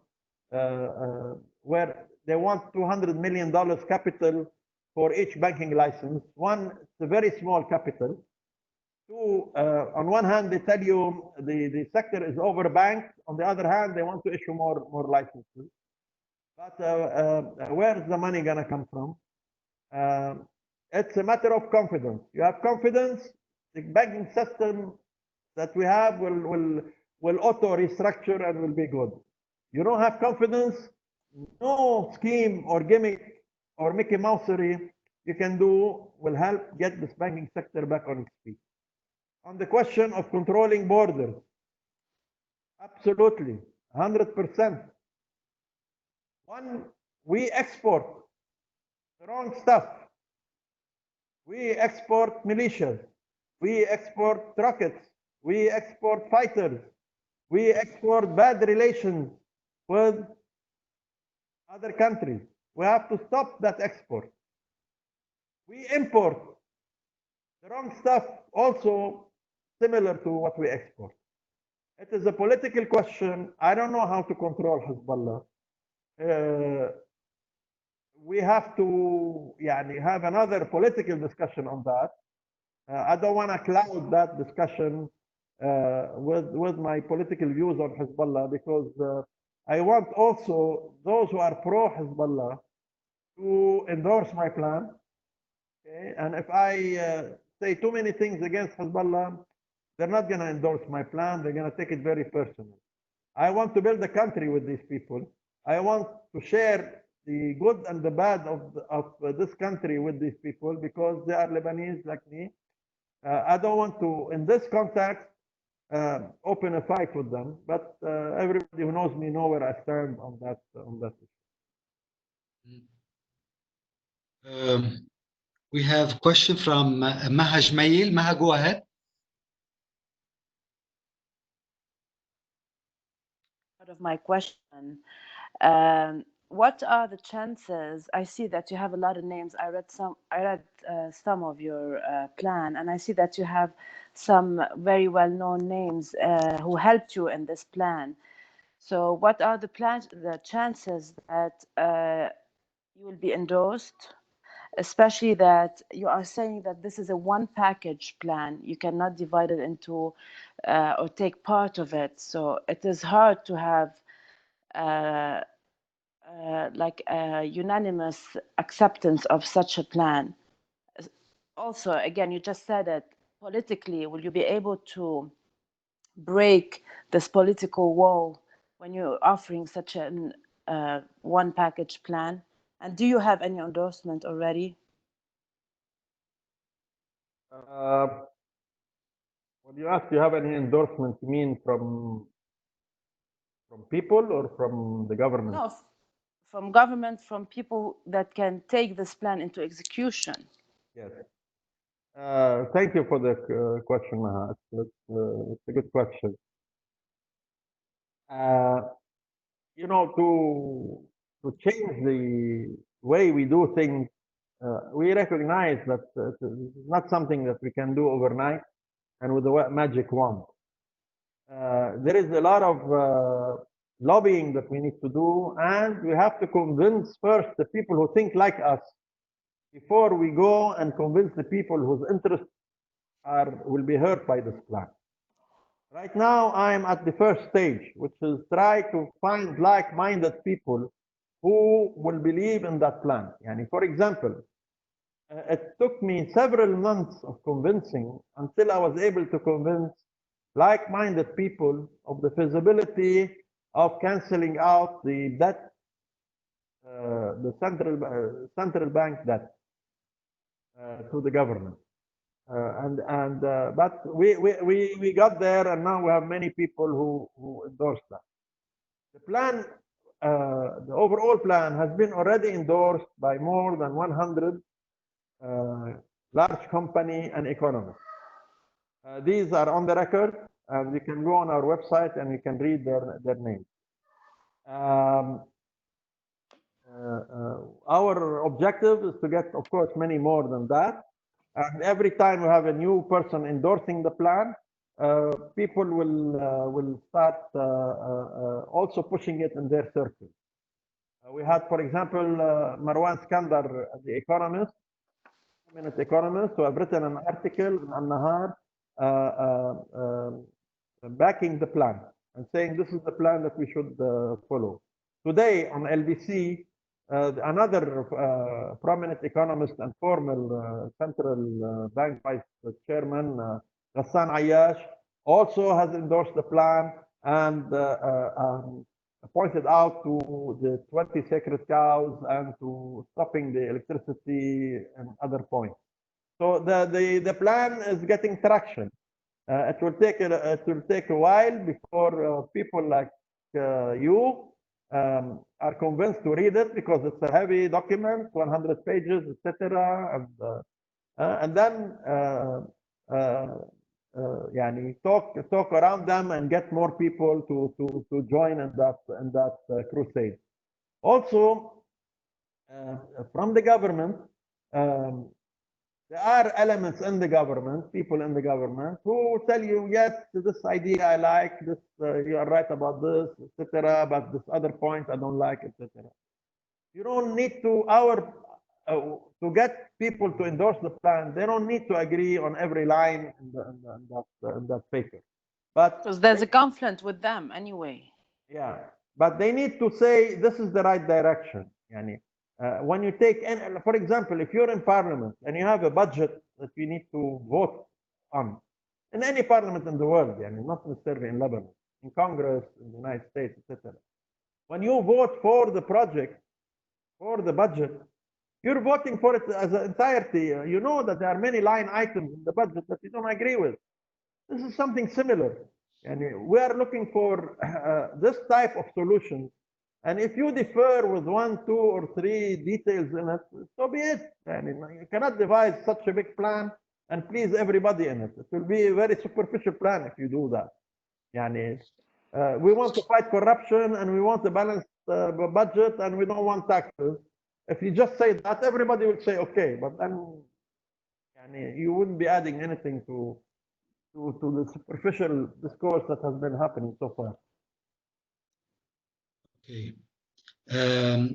where they want $200 million capital for each banking license. One, it's a very small capital. Two, on one hand, they tell you the sector is overbanked. On the other hand, they want to issue more licenses. But where is the money going to come from? It's a matter of confidence. You have confidence, the banking system that we have will auto restructure and will be good. You don't have confidence, no scheme or gimmick or Mickey Mousery you can do will help get this banking sector back on its feet. On the question of controlling borders, absolutely, 100%. One, we export the wrong stuff. We export militias. We export rockets. We export fighters. We export bad relations with other countries. We have to stop that export. We import the wrong stuff also similar to what we export. It is a political question. I don't know how to control Hezbollah. We have to have another political discussion on that. I don't want to cloud that discussion with my political views on Hezbollah because I want also those who are pro-Hezbollah to endorse my plan. Okay? And if I say too many things against Hezbollah, they're not going to endorse my plan. They're going to take it very personal. I want to build a country with these people. I want to share the good and the bad of this country with these people because they are Lebanese like me. I don't want to, in this context, open a fight with them. But everybody who knows me know where I stand on that issue. We have a question from Maha Jmail. Maha, go ahead. Part of my question. What are the chances? I see that you have a lot of names. I read some of your plan, and I see that you have some very well-known names who helped you in this plan. So, what are the chances that you will be endorsed? Especially that you are saying that this is a one-package plan. You cannot divide it into or take part of it. So it is hard to have like a unanimous acceptance of such a plan. Also, again, you just said it, politically, will you be able to break this political wall when you're offering such an one package plan? And do you have any endorsement already? When you ask, do you have any endorsement, you mean from people or from the government? No, from government, from people that can take this plan into execution. Yes. Thank you for the question, Maha. It's a good question. You know, to change the way we do things, we recognize that it's not something that we can do overnight and with a magic wand. There is a lot of lobbying that we need to do, and we have to convince first the people who think like us before we go and convince the people whose interests will be hurt by this plan. Right now, I'm at the first stage, which is try to find like-minded people who will believe in that plan. Yani, for example, it took me several months of convincing until I was able to convince like-minded people of the feasibility of canceling out the debt, the central bank debt to the government. But we got there, and now we have many people who endorse that. The plan, the overall plan, has been already endorsed by more than 100 large company and economists. These are on the record, and you can go on our website and you can read their names. Our objective is to get, of course, many more than that. And every time we have a new person endorsing the plan, people will start also pushing it in their circle. We had, for example, Marwan Skandar, the economist, prominent economist, who have written an article in An-Nahar backing the plan and saying this is the plan that we should follow. Today on LBC, another prominent economist and former central bank vice chairman, Ghassan Ayyash, also has endorsed the plan and pointed out to the 20 sacred cows and to stopping the electricity and other points. So the plan is getting traction. It will take a while before people like you are convinced to read it, because it's a heavy document, 100 pages, etc. And then yani talk around them and get more people to join in that crusade. Also, from the government, there are elements in the government, people in the government, who tell you, yes, this idea I like, this you are right about this, etc. But this other point I don't like, etc. You don't need to get people to endorse the plan. They don't need to agree on every line in that paper. But because there's a conflict with them anyway. Yeah, but they need to say this is the right direction. Yani, when you take, for example, if you're in parliament and you have a budget that you need to vote on, in any parliament in the world, yani, not necessarily in Lebanon, in Congress, in the United States, etc. When you vote for the project, for the budget, you're voting for it as an entirety. You know that there are many line items in the budget that you don't agree with. This is something similar. And we are looking for this type of solution. And if you differ with 1, 2, or 3 details in it, so be it. And you cannot devise such a big plan and please everybody in it. It will be a very superficial plan if you do that. Yani, we want to fight corruption and we want a balanced budget and we don't want taxes. If you just say that, everybody will say okay, but then yani, you wouldn't be adding anything to the superficial discourse that has been happening so far. Okay.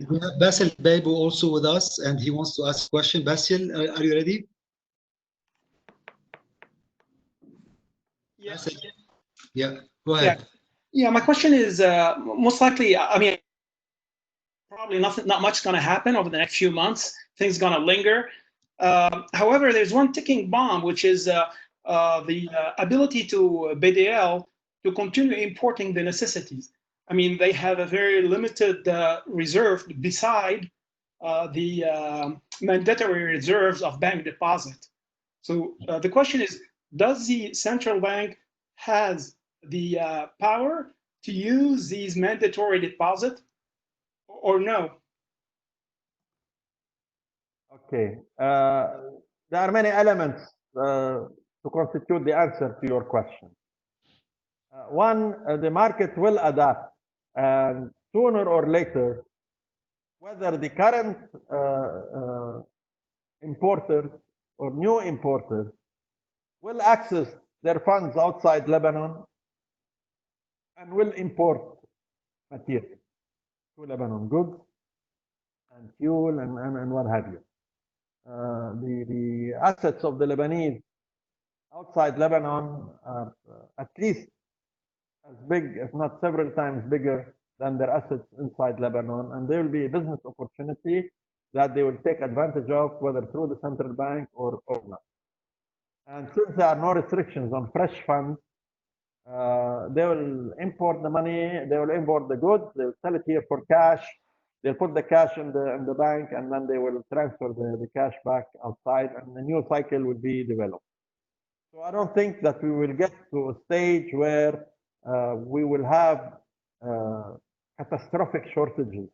We have Basil Baibu also with us, and he wants to ask a question. Basil, are you ready? Yeah. Basil? Yeah, go ahead. Yeah, my question is most likely, I mean, probably not much going to happen over the next few months. Things going to linger. However, there's one ticking bomb, which is the ability to BDL to continue importing the necessities. I mean, they have a very limited reserve beside the mandatory reserves of bank deposit. So the question is, does the central bank has the power to use these mandatory deposit or no? Okay. There are many elements to constitute the answer to your question. One, the market will adapt, and sooner or later, whether the current importers or new importers will access their funds outside Lebanon and will import material to Lebanon, goods and fuel and what have you. The assets of the Lebanese outside Lebanon are at least as big, if not several times bigger than their assets inside Lebanon, and there will be a business opportunity that they will take advantage of, whether through the central bank or not. And since there are no restrictions on fresh funds, they will import the money, they will import the goods, they will sell it here for cash, they'll put the cash in the bank, and then they will transfer the cash back outside, and a new cycle will be developed. So I don't think that we will get to a stage where we will have catastrophic shortages.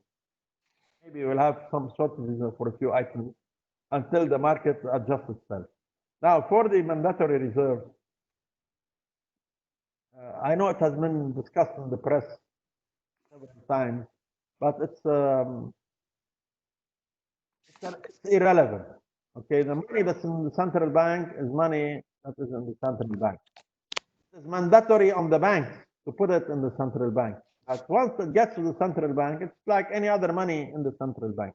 Maybe we'll have some shortages for a few items until the market adjusts itself. Now, for the mandatory reserve, I know it has been discussed in the press several times, but it's irrelevant. Okay, the money that's in the central bank is money that is in the central bank. It's mandatory on the bank to put it in the central bank. But once it gets to the central bank, it's like any other money in the central bank.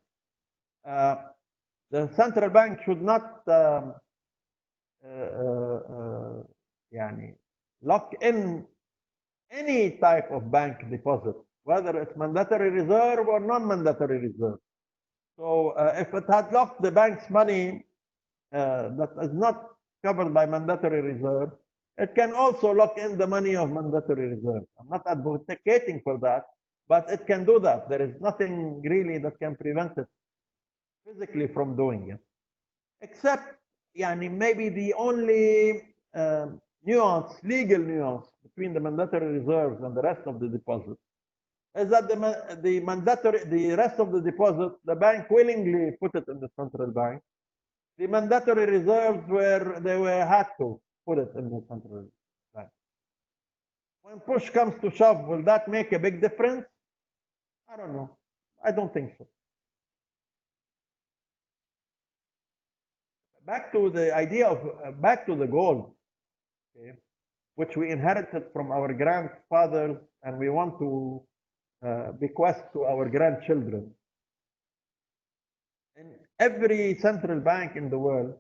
The central bank should not lock in any type of bank deposit, whether it's mandatory reserve or non-mandatory reserve. So if it had locked the bank's money that is not covered by mandatory reserve, it can also lock in the money of mandatory reserve. I'm not advocating for that, but it can do that. There is nothing really that can prevent it physically from doing it, except maybe the only nuance, legal nuance between the mandatory reserves and the rest of the deposit is that the rest of the deposit, the bank willingly put it in the central bank. The mandatory reserves had to put it in the central bank. When push comes to shove, will that make a big difference? I don't know. I don't think so. Back to the idea of back to the gold, okay, which we inherited from our grandfathers, and we want to bequest to our grandchildren. In every central bank in the world,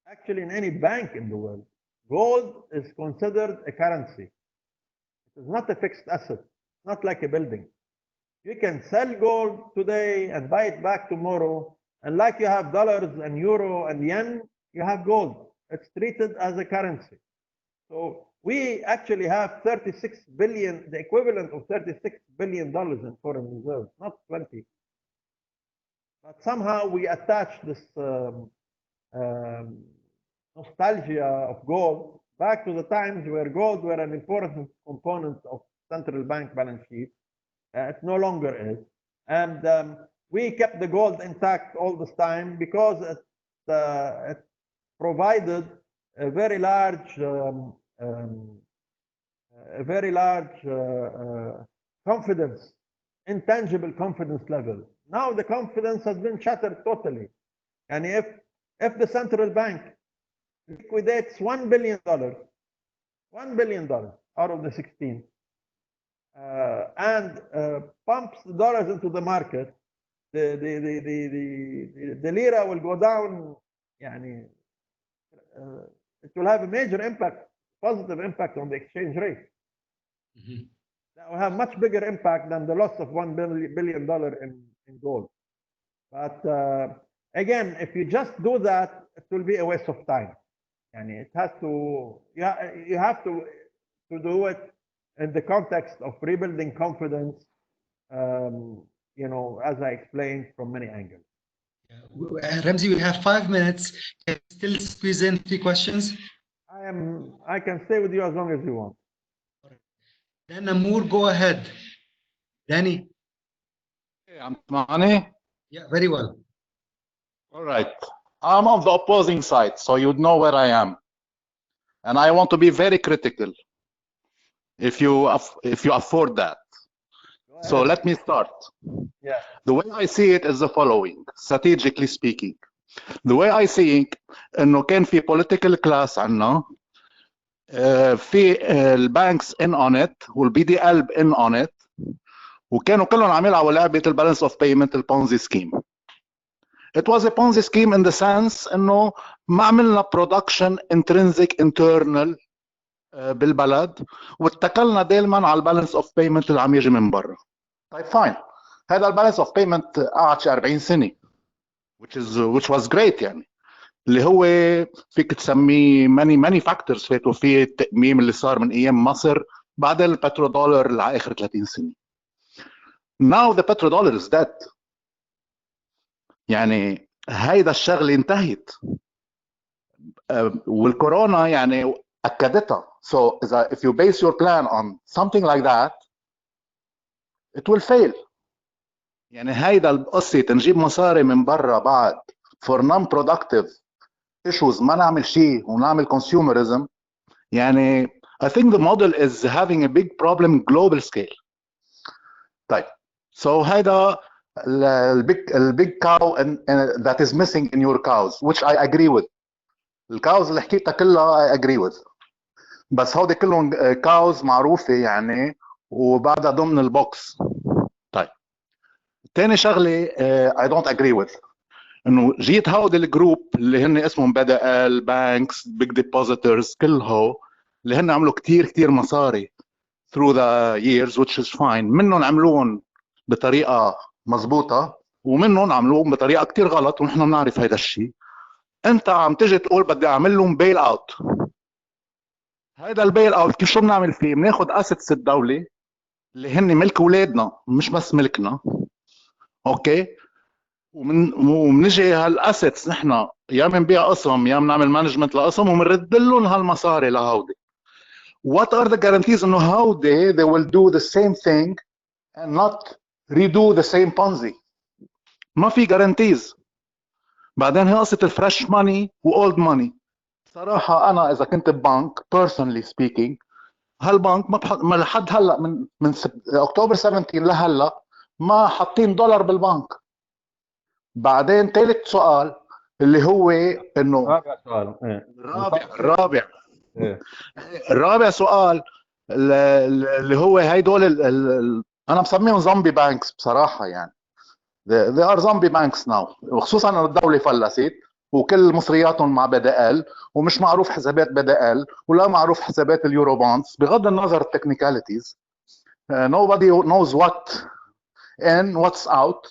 actually in any bank in the world, gold is considered a currency. It is not a fixed asset, not like a building. You can sell gold today and buy it back tomorrow, and like you have dollars and euro and yen, you have gold. It's treated as a currency. So we actually have 36 billion, the equivalent of $36 billion in foreign reserves, not 20. But somehow we attach this nostalgia of gold back to the times where gold were an important component of central bank balance sheet. It no longer is. And we kept the gold intact all this time because it provided a very large confidence, intangible confidence level. Now the confidence has been shattered totally. And if the central bank liquidates $1 billion out of the 16, and pumps the dollars into the market, the lira will go down. It will have a major impact, positive impact on the exchange rate. Mm-hmm. That will have much bigger impact than the loss of $1 billion in gold. But again, if you just do that, it will be a waste of time. And it has to, you have to do it in the context of rebuilding confidence you know, as I explained, from many angles. Ramzi, we have 5 minutes. Can you still squeeze in 3 questions? I can stay with you as long as you want. Then Amour, go ahead. Danny? I'm Mane. Yeah, very well. All right. I'm on the opposing side, so you'd know where I am. And I want to be very critical if you afford that. So let me start. Yeah. The way I see it is the following, strategically speaking. The way I see it, انه كان في political class عنا في البانكس in on it والبي دي ال in on it وكانوا كلهم عم يلعبوا لعبة البالانس اوف بيمنت البونزي سكيم. It was a Ponzi scheme in the sense انه ما عملنا production intrinsic internal بالبلد واتكلنا دائما على البالانس اوف بيمنت اللي عم يجي من برا. طيب فاين، هذا البالانس اوف بيمنت قعد شي 40 سنه which was great يعني، اللي هو فيك تسميه many factors فاتوا فيه، التأميم اللي صار من ايام مصر بعد البترودولار لاخر 30 سنه. Now the petrodollar is dead. يعني هيدا الشغله انتهت والكورونا يعني اكدتها. So if you base your plan on something like that it will fail. يعني هيدا القصة نجيب مصاري من برا بعد for non-productive issues ما نعمل شيء ونعمل consumerism. يعني I think the model is having a big problem global scale. طيب so هيدا البيج cow that is missing in your cows which I agree with. الكاوز اللي حكيتها كلها I agree with. بس هودي كلهم كاوز معروفة يعني وبعدها ضمن البوكس. طيب تاني شغلة I don't agree with انه جيت هودي الجروب اللي هن اسمهم بدأ بانكس بيج ديبوزيتورز كلهم اللي هن عملوا كتير مصاري through the years which is fine. منهم عملوهم بطريقة مزبوطة ومنهم عملوهم بطريقة كتير غلط ونحن بنعرف هيدا الشيء. انت عم تجي تقول بدي اعمل لهم بيل اوت. هيدا البيل اوت كيف شو بنعمل فيه؟ بناخذ اسيتس الدوله اللي هن ملك اولادنا مش بس ملكنا، اوكي، وبنجي هالاسيتس نحن يا بنبيع قسم يا بنعمل مانجمنت لقسم وبنرد لهم هالمصاري لهودي. What are the guarantees انه هودي they will do the same thing and not redo the same Ponzi؟ ما في guarantees. بعدين هي قصه الفريش ماني واولد ماني. صراحه انا اذا كنت ببنك personally speaking هالبنك ما لحد هلا من اكتوبر 17 لهلا ما حاطين دولار بالبنك. بعدين ثالث سؤال اللي هو انه رابع سؤال. الرابع سؤال اللي هو هيدول انا مسميهم زومبي بانكس بصراحه يعني. they are zombie banks now، وخصوصا انه الدوله فلست وكل مصرياتهم مع بدأل ومش معروف حسابات بدأل ولا معروف حسابات اليورو بونز بغض النظر التكنيكاليتيز. nobody knows what in what's out.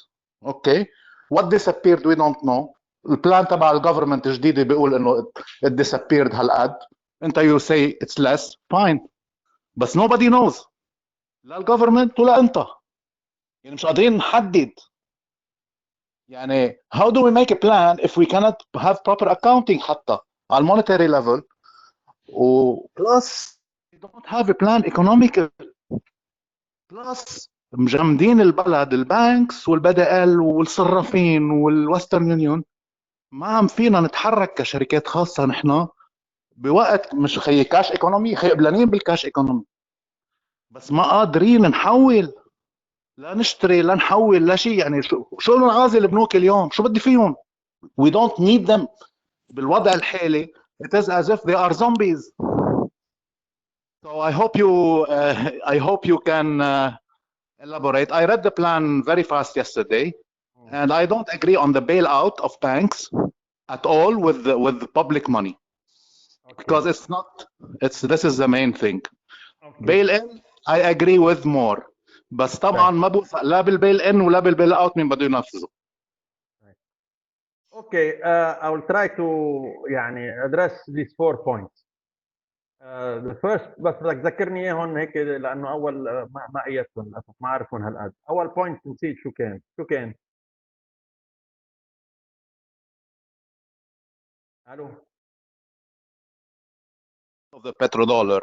okay what disappeared we don't know. البلان تبع الجفرمنت الجديده بيقول انه it disappeared هالقد. انت you say it's less fine بس nobody knows لا الجفرمنت ولا انت. يعني مش قادرين نحدد. يعني how do we make a plan if we cannot have proper accounting حتى على monetary level plus we don't have a plan economical plus مجمدين البلد البانكس والبدأل والصرافين والوسترن يونيون. ما عم فينا نتحرك كشركات خاصة نحن بوقت مش خي كاش ايكونومي، خي قبلانين بالكاش ايكونومي بس ما قادرين نحول لا نشتري لا نحول لا شيء. يعني شو الغازي البنوك اليوم شو بدي فيهم؟ we don't need them. بالوضع الحالي it is as if they are zombies. so I hope you can elaborate. I read the plan very fast yesterday and I don't agree on the bailout of banks at all with public money. Because this is the main thing. bail in I agree with more بس طبعا ما بوثق لا بالبيل ان ولا بالبيل اوت مين بده ينفذه. Okay, I will try to يعني address these 4 points. the first بس بدك تذكرني اياهم هيك لانه اول ما قيدتهم للاسف ما اعرفهم هالقد. اول بوينت نسيت شو كان. الو. Of the petrodollar,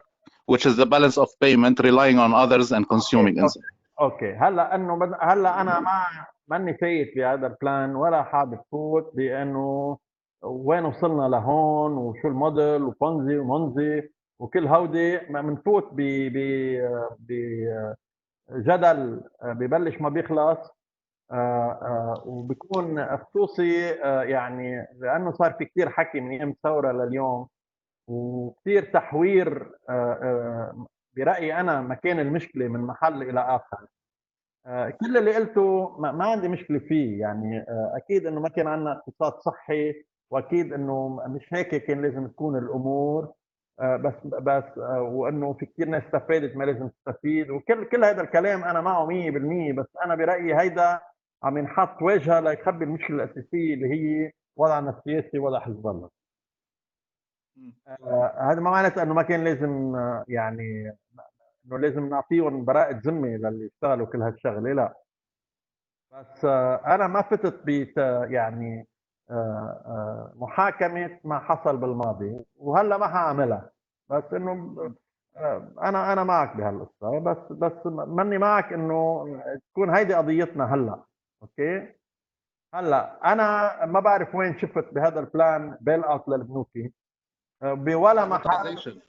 which is the balance of payment relying on others and consuming. اوكي هلا هلا انا ماني فايت بهذا البلان ولا حابب فوت بانه وين وصلنا لهون وشو الموديل وبونزي ومونزي وكل هودي ما بنفوت بجدل ببلش ما بيخلص. وبيكون خصوصي يعني لانه صار في كثير حكي من ايام الثوره لليوم وكثير تحوير. برايي انا مكان المشكله من محل الى اخر. كل اللي قلته ما عندي مشكله فيه يعني. اكيد انه ما كان عندنا اقتصاد صحي واكيد انه مش هيك كان لازم تكون الامور. بس وانه في كثير ناس استفادت ما لازم تستفيد وكل هذا الكلام انا معه 100%. بس انا برايي هيدا عم ينحط واجهه ليخبي المشكله الاساسيه اللي هي وضعنا السياسي وضع حزب الله. هذا ما معناته انه ما كان لازم يعني انه لازم نعطيهم براءة ذمة للي اشتغلوا كل هالشغلة. لا بس انا ما فتت يعني محاكمة ما حصل بالماضي وهلا ما حاعملها. بس انه انا معك بهالقصة. بس ماني معك انه تكون هيدي قضيتنا هلا. اوكي هلا انا ما بعرف وين شفت بهذا البلان بيل اوت للبنوكي بولا محل.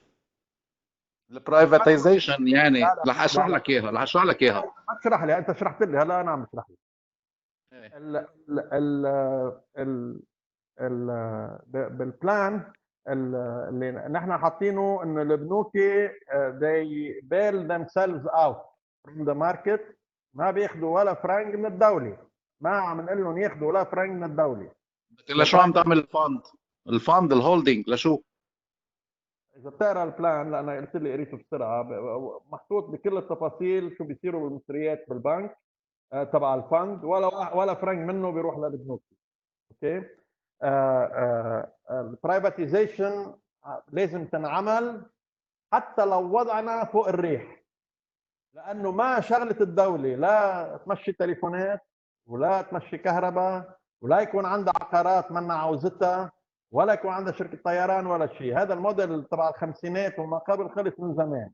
البرايفتيزيشن يعني لا رح اشرح لك اياها ما تشرح لي. انت شرحت لي هلا انا عم بشرح لي. ال ال ال ال بالبلان اللي نحن حاطينه انه البنوك they bail themselves out from the market. ما بياخذوا ولا فرنك من الدوله. ما عم نقول لهم ياخذوا ولا فرنك من الدوله. لشو عم تعمل الفند الهولدنج لشو؟ اذا بتقرا البلان لان قلت لي قريته بسرعه محطوط بكل التفاصيل شو بيصيروا بالمصريات بالبنك تبع الفند ولا فرنك منه بيروح للبنوك. اوكي البرايفتيزيشن لازم تنعمل حتى لو وضعنا فوق الريح لانه ما شغله الدوله لا تمشي تليفونات ولا تمشي كهرباء ولا يكون عندها عقارات منا عاوزتها ولا يكون عندها شركه طيران ولا شيء. هذا الموديل تبع الخمسينات وما قبل خلص من زمان.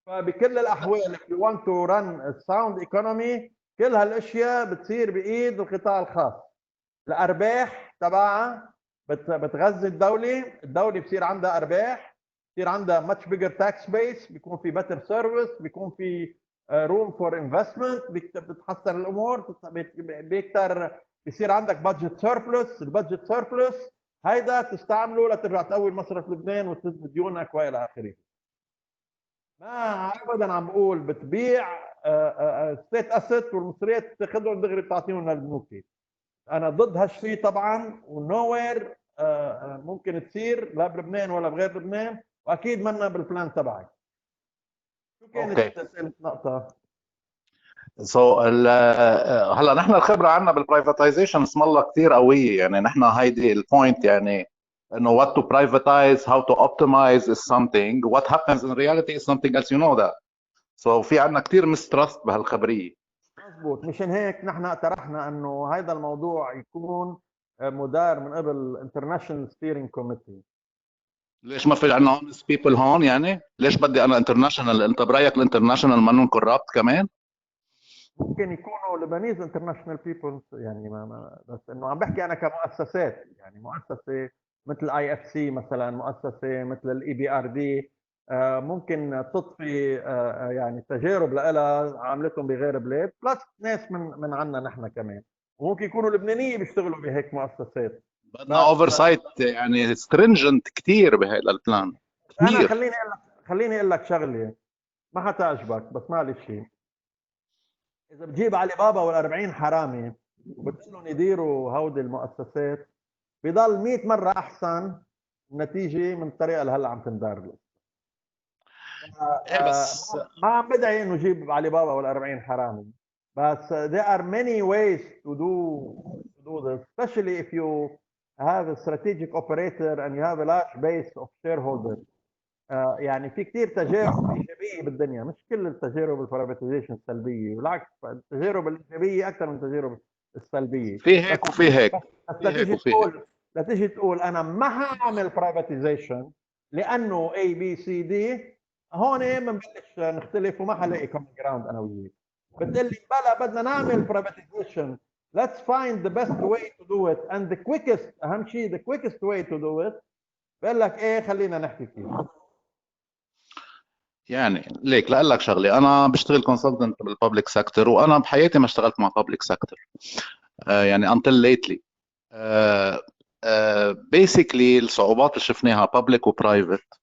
فبكل الاحوال if you want to run a sound economy كل هالاشياء بتصير بايد القطاع الخاص. الارباح تبعها بتغذي الدوله بصير عندها ارباح بصير عندها much bigger tax base بيكون في better service بيكون في room for investment بتحسن الامور بيكتر بيصير عندك budget surplus. البادجت surplus هيدا تستعمله لترجع تقوي مصرف لبنان وتسدد ديونك والى اخره. ما ابدا عم بقول بتبيع ستيت اسيت والمصريات تاخذهم دغري بتعطيهم للبنوك. انا ضد هالشيء طبعا ونوير ممكن تصير لا بلبنان ولا بغير لبنان واكيد منا بالبلان تبعك. شو كانت ثالث نقطه؟ هلا نحن الخبره عندنا بالبرايفتيزيشن اسم الله كثير قويه يعني. نحن هيدي البوينت يعني انه what to privatize how to optimize is something what happens in reality is something else, you know that. So في عندنا كثير mistrust بهالخبريه. مزبوط. مشان هيك نحن اقترحنا انه هذا الموضوع يكون مدار من قبل انترناشونال ستيرنج كوميتي. ليش ما في عندنا honest people هون يعني؟ ليش بدي انا انترناشونال؟ انت برايك الانترناشونال منهم كورابت كمان؟ ممكن يكونوا لبنانيز انترناشونال بيبل يعني بس انه عم بحكي انا كمؤسسات يعني مؤسسه مثل اي اف سي مثلا مؤسسه مثل الاي بي ار دي ممكن تضفي يعني تجارب لها عملتهم بغير بلاد بلس ناس من عندنا نحن كمان وممكن يكونوا لبنانيه بيشتغلوا بهيك مؤسسات. بدنا اوفر سايت يعني سترينجنت كثير بهذا البلان كثير. انا خليني اقول لك شغله ما حتعجبك بس معلش. اذا بتجيب علي بابا وال40 حرامي وبتقول لهم يديروا هودي المؤسسات بضل 100 مره احسن النتيجه من الطريقه اللي هلا عم تندار له. بس ما عم بدعي انه جيب علي بابا وال40 حرامي بس there are many ways to do this especially if you have a strategic operator and you have a large base of shareholders يعني في كثير تجارب ايجابيه بالدنيا، مش كل التجارب البرايفاتيزيشن سلبيه، بالعكس التجارب الايجابيه اكثر من التجارب السلبيه. في هيك وفي هيك، بس في هيك وفي هيك. لا تيجي تقول انا ما هعمل برايفاتيزيشن لانه اي بي سي دي، هون بنبلش نختلف وما حلاقي كومن جراوند انا وياك. بتقول لي بلا بدنا نعمل برايفاتيزيشن، let's find the best way to do it and the quickest، اهم شيء the quickest way to do it. بقول لك ايه خلينا نحكي كيف. يعني ليك لاقول لك شغله، انا بشتغل كونسلتنت بالببليك سيكتور، وانا بحياتي ما اشتغلت مع ببليك سيكتور يعني until lately. basically الصعوبات اللي شفناها public و private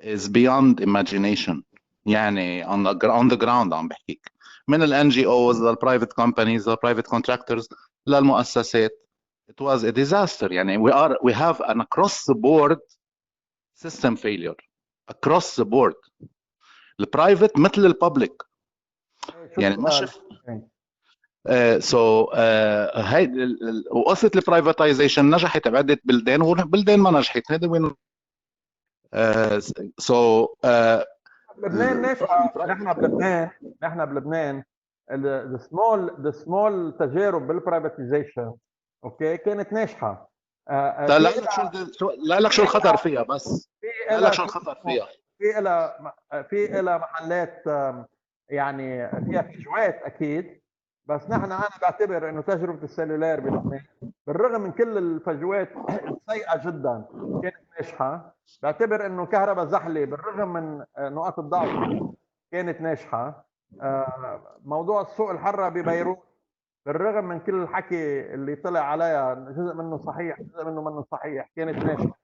is beyond imagination. يعني on the ground عم بحكيك، من ال NGOs لل private companies لل private contractors للمؤسسات. It was a disaster. يعني we have an across the board system failure across the board. البرايفت مثل الببليك يعني ما شف سو هاي وقصه البرايفتايزيشن نجحت بعده بلدان وبلدان ما نجحت. هذا وين سو بلبنان ناجحه. نحن بلبنان السمول تجارب بالبرايفتيزيشن اوكي كانت ناجحه. لا لك شو الخطر فيها، بس لا لك شو الخطر فيها. في إلها محلات يعني فيها فجوات اكيد، بس انا بعتبر انه تجربه السلولار بلبنان بالرغم من كل الفجوات السيئه جدا كانت ناجحه. بعتبر انه كهرباء زحله بالرغم من نقاط الضعف كانت ناجحه. موضوع السوق الحره ببيروت بالرغم من كل الحكي اللي طلع عليها جزء منه صحيح جزء منه منه صحيح كانت ناجحه.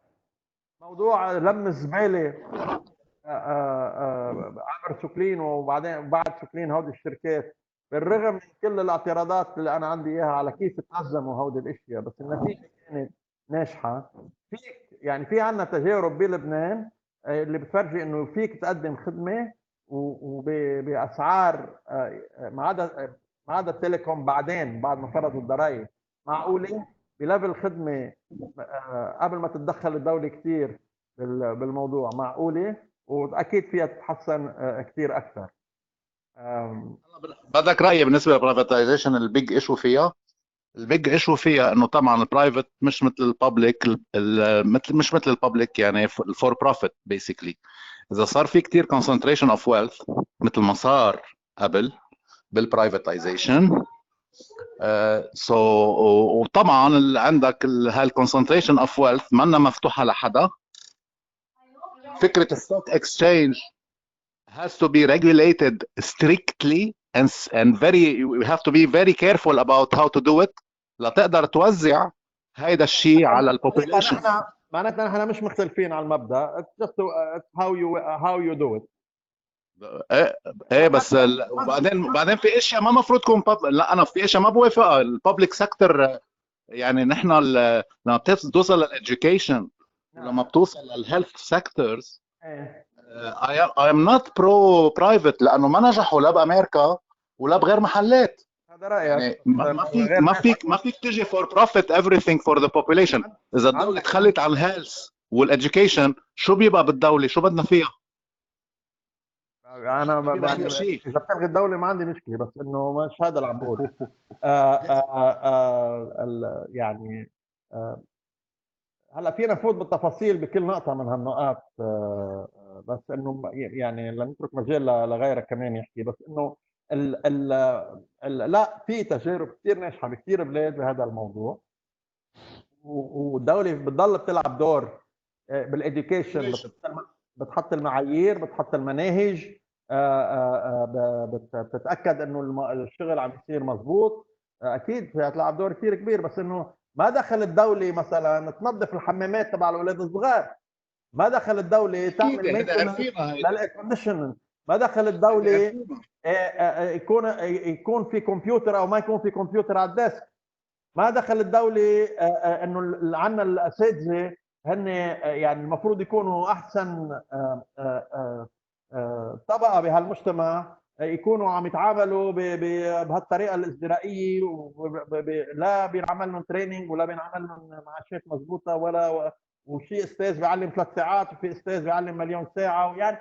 موضوع لم الزباله عبر سوكلين وبعدين بعد سوكلين هودي الشركات بالرغم من كل الاعتراضات اللي انا عندي اياها على كيف تنظموا هودي الاشياء، بس النتيجه كانت ناجحه. يعني في عندنا تجارب بلبنان اللي بتفرجي انه فيك تقدم خدمه وباسعار ما عدا التليكوم بعدين بعد ما فرضوا الضرائب معقوله بليفل خدمه قبل ما تتدخل الدوله كثير بالموضوع معقوله، واكيد فيها تتحسن كثير اكثر. بدك رايي بالنسبه للبرايفتايزيشن؟ البيج ايشو فيها انه طبعا البرايفت مش مثل الببليك، مش مثل الببليك يعني الفور بروفيت بيسكلي. اذا صار في كثير concentration of wealth مثل ما صار قبل بالبرايفتايزيشن وطبعا عندك هالكونسنتريشن اوف ويلث منا مفتوحه لحدا. فكره الستوك اكسشينج has to be regulated strictly and we have to be very careful about how to do it لتقدر توزع هيدا الشيء على البوبوليشن. معناتها نحن مش مختلفين على المبدا، it's just how you do it. ايه بس وبعدين في اشياء ما مفروض تكون لا انا في اشياء ما بوافقها. الببليك سيكتور يعني نحن لما بتوصل للإديوكيشن ولما بتوصل للهيلث سيكتورز I am not pro private لانه ما نجحوا لا بامريكا ولا بغير محلات. هذا رايك يعني ما فيك تجي for profit everything for the population. اذا الدوله تخلت عن الهيلث والإديوكيشن شو بيبقى بالدوله؟ شو بدنا فيها؟ انا اذا بتلغي الدوله ما عندي مشكله، بس انه مش هذا اللي عم بقول. يعني هلا فينا نفوت بالتفاصيل بكل نقطه من هالنقاط، بس انه يعني لنترك مجال لغيرك كمان يحكي. بس انه لا في تجارب كثير ناجحه بكثير بلاد بهذا الموضوع، والدوله بتضل بتلعب دور بالاديوكيشن، بتحط المعايير بتحط المناهج، بتتاكد انه الشغل عم يصير مزبوط. اكيد فيها تلعب دور كثير كبير، بس انه ما دخل الدوله مثلا تنظف الحمامات تبع الاولاد الصغار، ما دخل الدوله تعمل مينتنس للاير، ما دخل الدوله يكون في كمبيوتر او ما يكون في كمبيوتر على الديسك، ما دخل الدوله انه عندنا الاساتذه هن يعني المفروض يكونوا احسن طبقه بهالمجتمع، يكونوا عم يتعاملوا بهالطريقه الازدرائيه، لا بينعمل لهم تريننج ولا بينعمل لهم معاشات مضبوطه وشي استاذ بيعلم 3 ساعات وفي استاذ بيعلم مليون ساعه، يعني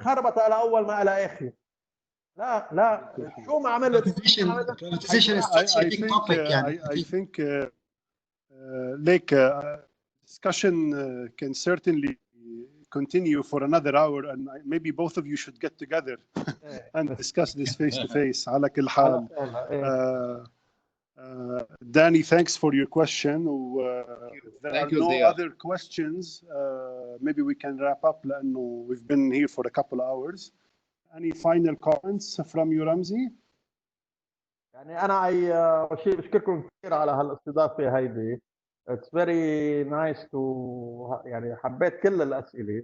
خربط على اول ما على اخر. لا شو ما عملت privatization is such a big topic. I think like discussion can certainly continue for another hour, and maybe both of you should get together and discuss this face to face. على كل حال. Danny, thanks for your question. If there are no other questions, maybe we can wrap up لأنه we've been here for a couple of hours. Any final comments from you, Ramzi? يعني أنا أول شيء بشكركم كثير على هالاستضافة هيدي. It's very nice to يعني حبيت كل الأسئلة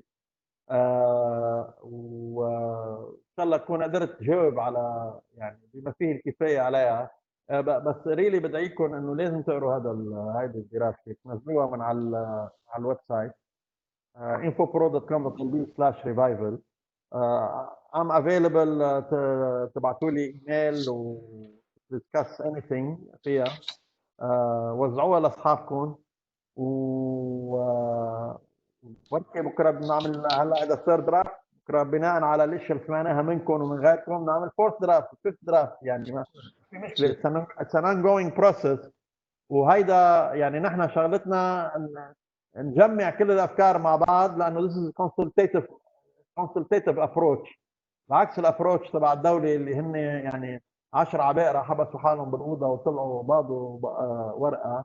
وإن شاء الله أكون قدرت أجاوب على يعني بما فيه الكفاية عليها. بس ريلي بدعيكم إنه لازم تقروا هيدي الدراسة، تنزلوها من على الويب سايت infopro.com/revival. I'm available تبعتوا لي ايميل و discuss anything فيها. وزعوها لاصحابكم بركي بكره بنعمل هلا اذا ثيرد درافت بكره بناء على الاشياء اللي سمعناها منكم ومن غيركم نعمل فورث درافت فيفث درافت، يعني ما في مشكله. اتس ان ongoing process، وهيدا يعني نحن شغلتنا نجمع كل الافكار مع بعض لانه this is consultative approach، بعكس الابروتش تبع الدوله اللي هن يعني 10 عباقرة حبسوا حالهم بالاوضه وطلعوا بعضوا ورقه.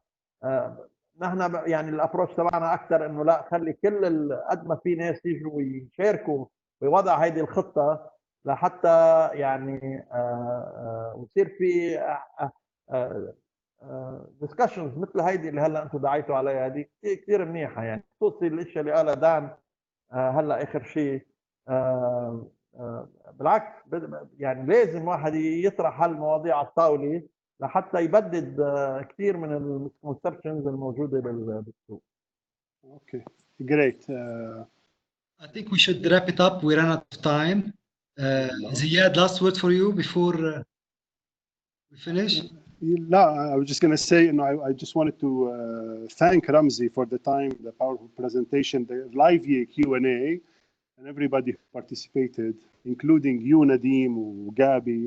نحن يعني الابروتش تبعنا اكثر انه لا، خلي كل قد ما في ناس يجوا ويشاركوا بوضع هيدي الخطه لحتى يعني ويصير في ديسكشنز مثل هيدي اللي هلا انتم دعيتوا عليها. هذه كثير منيحه، يعني خصوصي الاشياء اللي قالها دان هلا اخر شيء. بالعكس يعني لازم واحد يطرح هالمواضيع على الطاوله لحتى يبدد كثير من المسبشنز الموجوده بالسوق. Okay, great. I think we should wrap it up. We ran out of time. Ziad, last word for you before we finish. No, I was just going to say, I just wanted to thank Ramzi for the time, the powerful presentation, the lively Q&A, and everybody who participated, including you, Nadim, Gabi,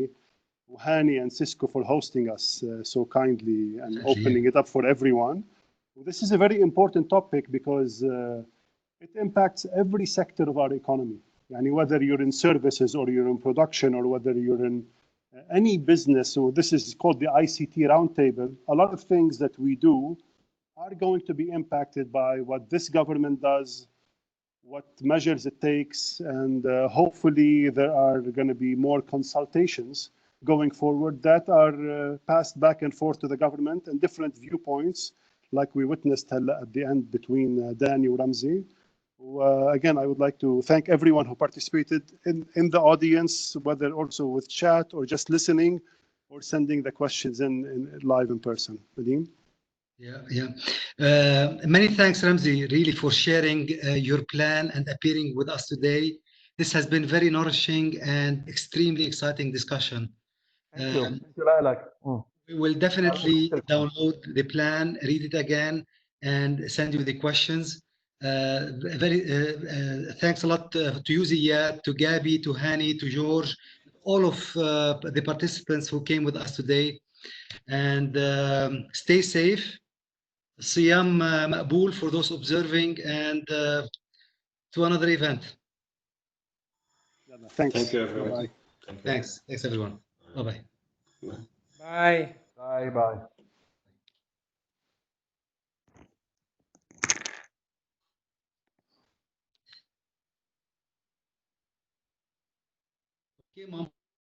Hani, and Cisco for hosting us so kindly and opening it up for everyone. This is a very important topic because it impacts every sector of our economy. Yani whether you're in services or you're in production or whether you're in any business, so this is called the ICT roundtable. A lot of things that we do are going to be impacted by what this government does, what measures it takes, and hopefully there are going to be more consultations going forward that are passed back and forth to the government and different viewpoints, like we witnessed at the end between Danny and Ramzi. Again, I would like to thank everyone who participated in the audience, whether also with chat or just listening or sending the questions in live in person. Nadim? Many thanks, Ramzi, really for sharing your plan and appearing with us today. This has been very nourishing and extremely exciting discussion. Thank you. Thank you, Lalak. We will definitely download the plan, read it again, and send you the questions. Thanks a lot to you, Ziad, to Gabi, to Hani, to George, all of the participants who came with us today. And stay safe. Siyam Maqbool for those observing, and to another event. Thanks. Thank you, everyone. Bye. Thanks. Thanks, everyone. Bye-bye. Bye. Bye bye. Okay, Mom.